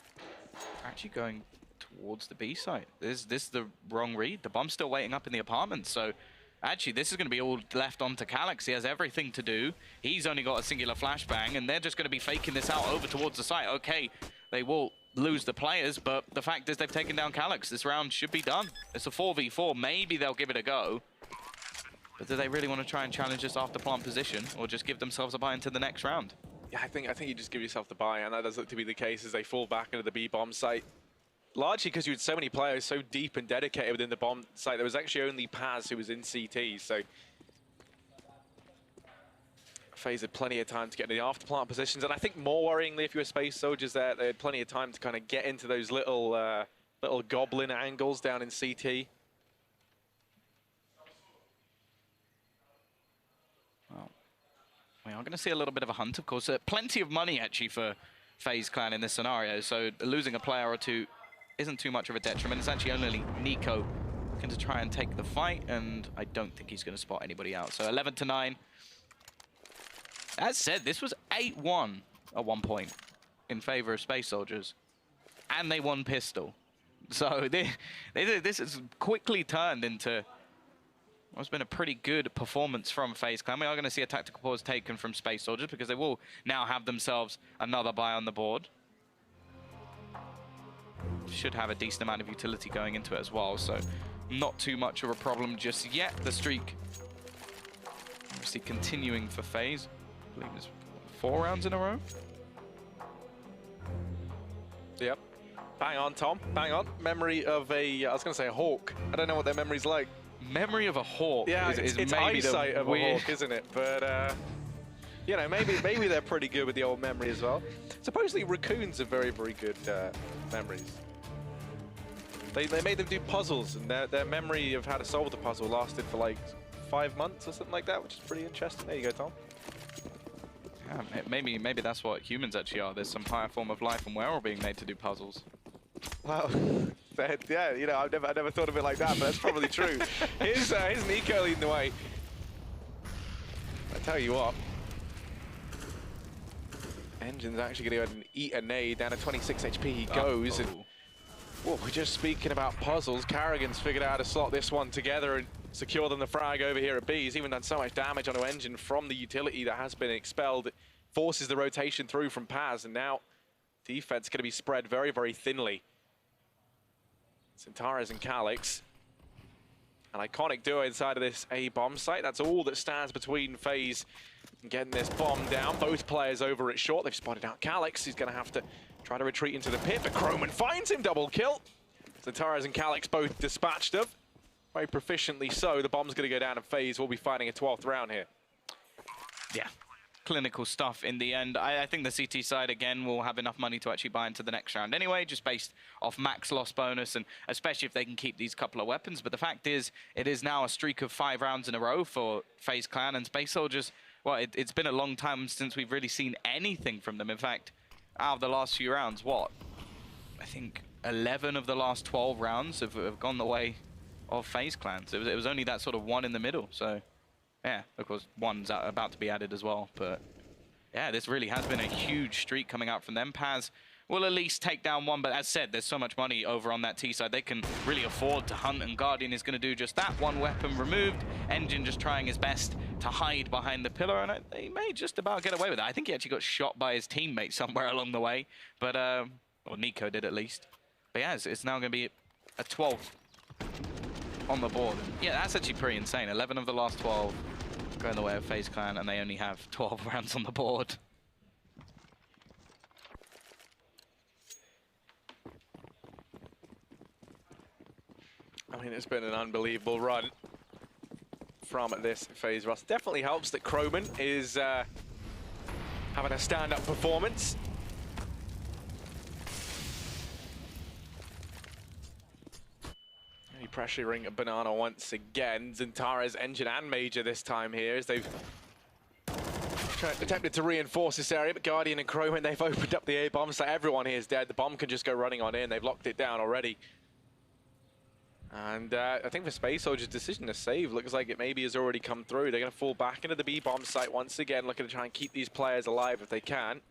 Actually going towards the B site. Is this the wrong read? The bomb's still waiting up in the apartment, so actually this is going to be all left onto Calyx. He has everything to do. He's only got a singular flashbang, and they're just going to be faking this out over towards the site. Okay, they will lose the players, but the fact is they've taken down Calyx. This round should be done. It's a 4v4. Maybe they'll give it a go. But do they really want to try and challenge us after plant position, or just give themselves a buy into the next round? Yeah, I think you just give yourself the buy, and that does look to be the case as they fall back into the B bomb site. Largely because you had so many players so deep and dedicated within the bomb site. There was actually only Paz who was in CT, so FaZe had plenty of time to get into the after plant positions, and I think more worryingly, if you were Space Soldiers there, they had plenty of time to kind of get into those little little goblin angles down in CT. Well, we are going to see a little bit of a hunt, of course. Plenty of money, actually, for FaZe Clan in this scenario, so losing a player or two isn't too much of a detriment. It's actually only Nico looking to try and take the fight, and I don't think he's going to spot anybody out. So 11-9. As said, this was 8-1 at one point in favor of Space Soldiers, and they won pistol. So this has quickly turned into what's been a pretty good performance from FaZe Clan. We are going to see a tactical pause taken from Space Soldiers because they will now have themselves another buy on the board. Should have a decent amount of utility going into it as well, so not too much of a problem just yet. The streak obviously continuing for FaZe. I believe it's 4 rounds in a row. Yep. Bang on, Tom. Bang on. Memory of a, I was going to say a hawk. I don't know what their memory's like. Memory of a hawk. Yeah, is it's maybe eyesight of a weird... hawk, isn't it? But, you know, maybe they're pretty good with the old memory as well. Supposedly raccoons have very, very good memories. They made them do puzzles, and their memory of how to solve the puzzle lasted for like 5 months or something like that, which is pretty interesting. There you go, Tom. Yeah, maybe that's what humans actually are. There's some higher form of life, and we're all being made to do puzzles. Well, yeah, you know, I never thought of it like that, but that's probably true. Here's Nico leading the way. I tell you what, Engine's actually going to go ahead and eat a nade. Down to 26 HP he goes. And well, we're just speaking about puzzles. Carrigan's figured out how to slot this one together and secure them the frag over here at B. He's even done so much damage onto Engine from the utility that has been expelled. It forces the rotation through from Paz, and now defense going to be spread very, very thinly. Centaurus and Calyx. An iconic duo inside of this A bomb site. That's all that stands between FaZe and getting this bomb down. Both players over at short. They've spotted out Calyx. He's going to have to try to retreat into the pit, but Croman finds him. Double kill. Centaurus and Calyx both dispatched of. Very proficiently so. The bomb's going to go down, and FaZe will be fighting a 12th round here. Yeah. Clinical stuff in the end. I think the CT side, again, will have enough money to actually buy into the next round anyway, just based off max loss bonus, and especially if they can keep these couple of weapons. But the fact is, it is now a streak of 5 rounds in a row for FaZe Clan and Space Soldiers. Well, it's been a long time since we've really seen anything from them. In fact, out of the last few rounds, what? I think 11 of the last 12 rounds have gone the way of FaZe Clan. So it was only that sort of one in the middle. So yeah, of course, one's about to be added as well. But yeah, this really has been a huge streak coming out from them. Paz will at least take down one, but as said, there's so much money over on that T side. They can really afford to hunt, and Guardian is going to do just that. One weapon removed. Engine just trying his best to hide behind the pillar, and he may just about get away with it. I think he actually got shot by his teammate somewhere along the way, but or Nico did at least. But yeah, it's now going to be a 12th on the board. Yeah, that's actually pretty insane. 11 of the last 12 going the way of FaZe Clan, and they only have 12 rounds on the board. I mean, it's been an unbelievable run from this FaZe roster. Definitely helps that Croman is having a stand-up performance. Pressuring a Banana once again. Zentares, Engine and Major this time here as they've attempted to reinforce this area, but Guardian and Croman, they've opened up the A bomb, so everyone here is dead. The bomb can just go running on in. They've locked it down already. And I think the Space Soldier's decision to save looks like it maybe has already come through. They're going to fall back into the B bomb site once again, looking to try and keep these players alive if they can.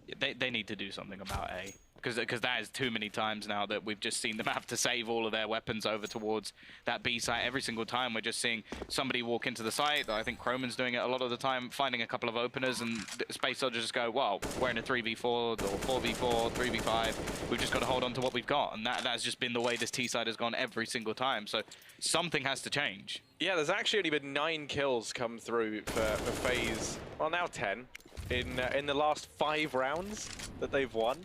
Yeah, they need to do something about A. Because that is too many times now that we've just seen them have to save all of their weapons over towards that B site. Every single time we're just seeing somebody walk into the site. I think Croman's doing it a lot of the time, finding a couple of openers, and Space Soldiers just go, well, we're in a 3v4 or 4v4, 3v5. We've just got to hold on to what we've got. And that's just been the way this T side has gone every single time. So something has to change. Yeah, there's actually only been 9 kills come through for FaZe. Well, now 10 in the last 5 rounds that they've won,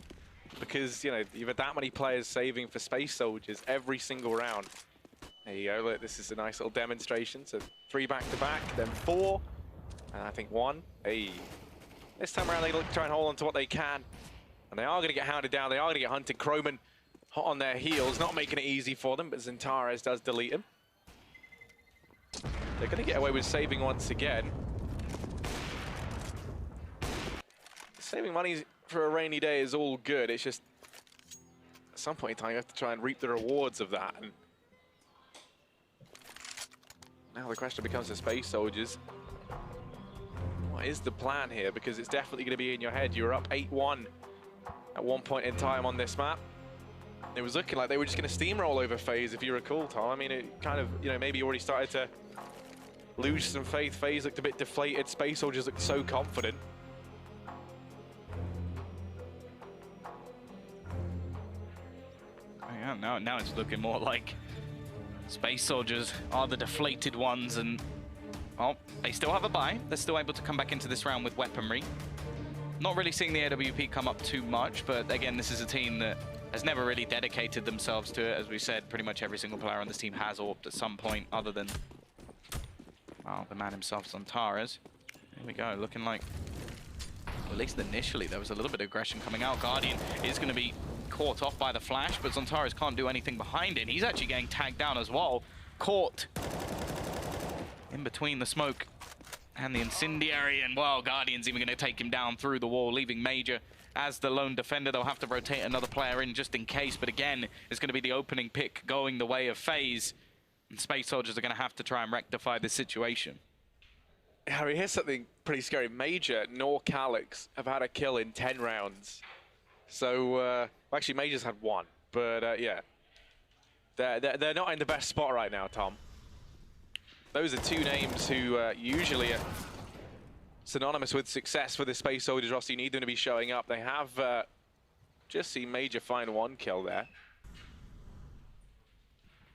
because you know you've had that many players saving for Space Soldiers every single round. There you go. Look, this is a nice little demonstration. So 3 back-to-back, then 4, and I think 1. Hey, this time around they look to try and hold on to what they can, and they are going to get hounded down. They are going to get hunted. Croman hot on their heels, not making it easy for them, but Zintares does delete him. They're going to get away with saving once again. Saving money for a rainy day is all good. It's just at some point in time you have to try and reap the rewards of that. And now the question becomes to Space Soldiers. What is the plan here? Because it's definitely going to be in your head. You were up 8-1 at one point in time on this map. It was looking like they were just going to steamroll over FaZe, if you recall, Tom. I mean, it kind of, you know, maybe already started to lose some faith. FaZe looked a bit deflated. Space Soldiers looked so confident. Yeah, now it's looking more like Space Soldiers are the deflated ones, and oh, they still have a buy. They're still able to come back into this round with weaponry. Not really seeing the AWP come up too much, but again, this is a team that has never really dedicated themselves to it. As we said, pretty much every single player on this team has AWP'd at some point, other than, well, the man himself, Zintares. Here we go, looking like, at least initially, there was a little bit of aggression coming out. Guardian is going to be caught off by the flash, but Zintares can't do anything behind it. He's actually getting tagged down as well. Caught in between the smoke and the incendiary, and well, Guardian's even going to take him down through the wall, leaving Major as the lone defender. They'll have to rotate another player in just in case, but again, it's going to be the opening pick going the way of FaZe, and Space Soldiers are going to have to try and rectify this situation. Harry, here's something pretty scary. Major nor Calyx have had a kill in 10 rounds. So, well, actually, Major's had 1, but yeah. They're not in the best spot right now, Tom. Those are 2 names who usually are synonymous with success for the Space Soldiers roster. You need them to be showing up. They have just seen Major find 1 kill there.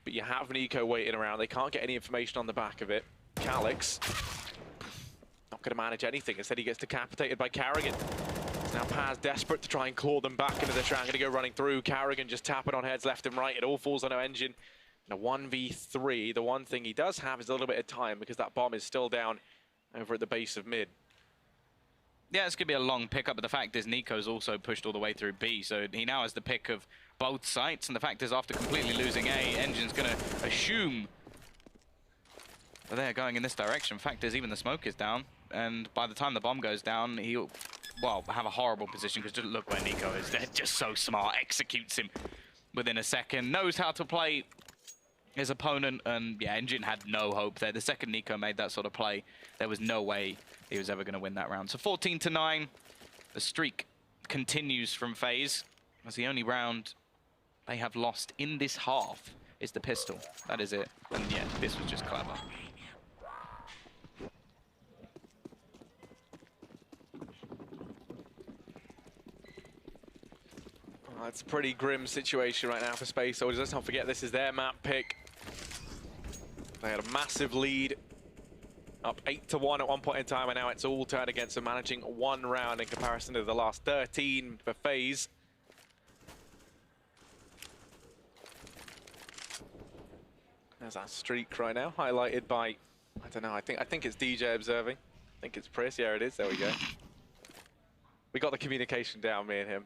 But you have Nico waiting around. They can't get any information on the back of it. Calyx not going to manage anything. Instead, he gets decapitated by Carrigan. Now Paz desperate to try and claw them back into the track. Going to go running through. Carrigan just tapping on heads left and right. It all falls on no Engine. And a 1v3. The one thing he does have is a little bit of time, because that bomb is still down over at the base of mid. Yeah, it's going to be a long pickup, but the fact is Nico's also pushed all the way through B, so he now has the pick of both sites, and the fact is after completely losing A, Engine's going to assume that they're going in this direction. Fact is, even the smoke is down, and by the time the bomb goes down, he'll, well, have a horrible position, because just look where Nico is. They're just so smart, executes him within a second, knows how to play his opponent, and yeah, Engine had no hope there. The second Nico made that sort of play, there was no way he was ever going to win that round. So 14-9, the streak continues from FaZe. That's the only round they have lost in this half is the pistol. That is it. And yeah, this was just clever. Well, it's a pretty grim situation right now for Space Soldiers. Let's not forget this is their map pick. They had a massive lead, up 8-1 at one point in time, and now it's all turned against them, managing 1 round in comparison to the last 13 for FaZe. There's that streak right now, highlighted by, I don't know, I think it's DJ observing. I think it's Pris. Yeah, it is. There we go. We got the communication down, me and him.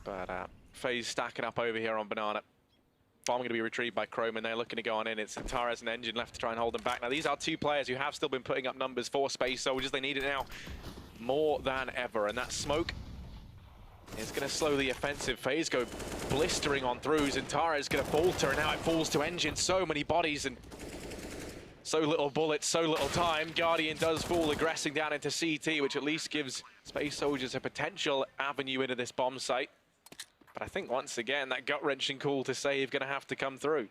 But FaZe stacking up over here on Banana. Bomb going to be retrieved by Chrome, and they're looking to go on in. It's Zintares and Engine left to try and hold them back. Now, these are 2 players who have still been putting up numbers for Space Soldiers. They need it now more than ever, and that smoke is going to slow the offensive. FaZe go blistering on through. Zintares is going to falter, and now it falls to Engine. So many bodies and so little bullets, so little time. Guardian does fall, aggressing down into CT, which at least gives Space Soldiers a potential avenue into this bomb site. But I think once again, that gut-wrenching call to save going to have to come through.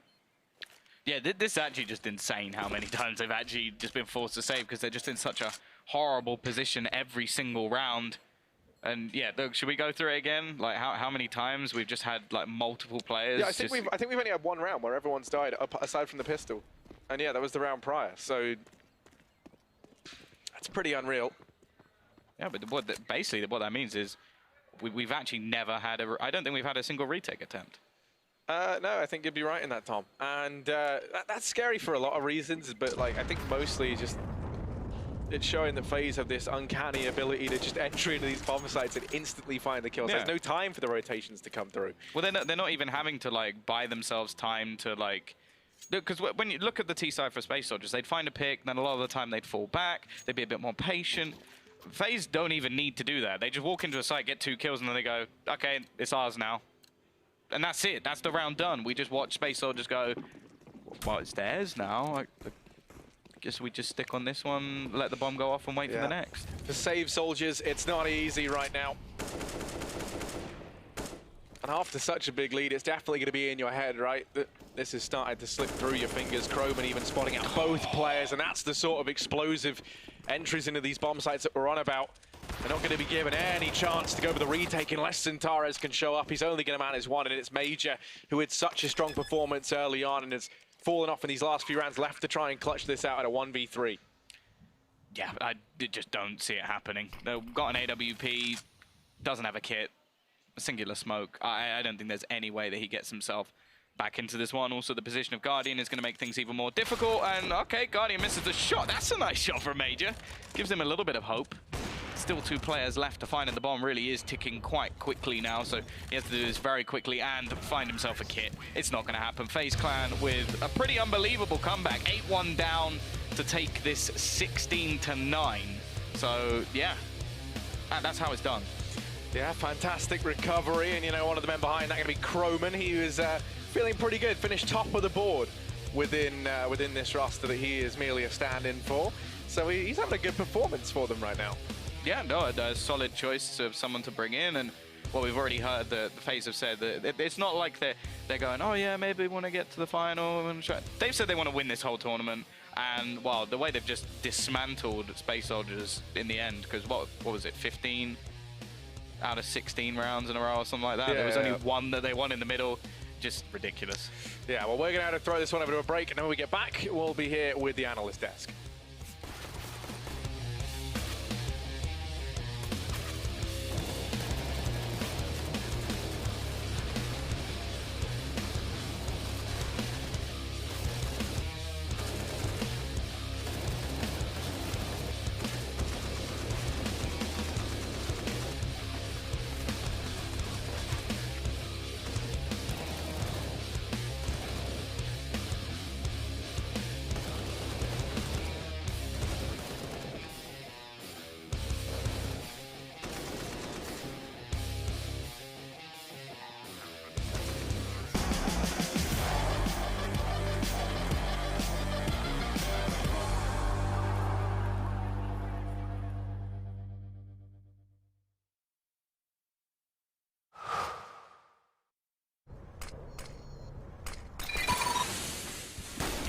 Yeah, this is actually just insane how many times they've actually just been forced to save, because they're just in such a horrible position every single round. And yeah, look, should we go through it again? Like how many times we've just had like multiple players? Yeah, I think we've only had one round where everyone's died aside from the pistol, and yeah, that was the round prior. So that's pretty unreal. Yeah, but basically what that means is we've actually never had I don't think we've had a single retake attempt. No, I think you'd be right in that, Tom. And that's scary for a lot of reasons, but like I think mostly just it's showing that FaZe have this uncanny ability to just enter into these bomb sites and instantly find the kills. Yeah. There's no time for the rotations to come through. Well, they're not even having to like buy themselves time to like. Because when you look at the T side for Space Soldiers, they'd find a pick, then a lot of the time they'd fall back. They'd be a bit more patient. FaZe don't even need to do that. They just walk into a site, get 2 kills, and then they go, okay, it's ours now. And that's it. That's the round done. We just watch Space Soldiers go, well, it's theirs now. I guess we just stick on this one, let the bomb go off, and wait for the next. To save Soldiers, it's not easy right now. And after such a big lead, it's definitely going to be in your head, right? This has started to slip through your fingers. Croman even spotting out both players, and that's the sort of explosive entries into these bomb sites that we're on about. They're not going to be given any chance to go for the retake unless Centaurez can show up. He's only going to manage one, and it's Major, who had such a strong performance early on and has fallen off in these last few rounds, left to try and clutch this out at a 1v3. Yeah, I just don't see it happening. They've got an AWP, doesn't have a kit, a singular smoke. I don't think there's any way that he gets himself back into this one. Also, the position of Guardian is going to make things even more difficult. And okay, Guardian misses the shot. That's a nice shot from Major. Gives him a little bit of hope. Still 2 players left to find, and the bomb really is ticking quite quickly now, so he has to do this very quickly and find himself a kit. It's not going to happen. FaZe Clan with a pretty unbelievable comeback. 8-1 down to take this 16-9. So, yeah, that's how it's done. Yeah, fantastic recovery, and you know, one of the men behind that going to be Croman. He was feeling pretty good, finished top of the board within this roster that he is merely a stand-in for. So he's having a good performance for them right now. Yeah, no, a solid choice of someone to bring in, and what we've already heard, the FaZe have said that it's not like they're going, oh yeah, maybe we want to get to the final. And they've said they want to win this whole tournament, and well, the way they've just dismantled Space Soldiers in the end, because what was it, 15 out of 16 rounds in a row or something like that? Yeah, there was only one that they won in the middle. Just ridiculous. Yeah, well, we're going to have to throw this one over to a break, and then when we get back, we'll be here with the analyst desk.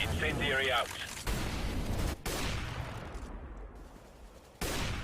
Incendiary out.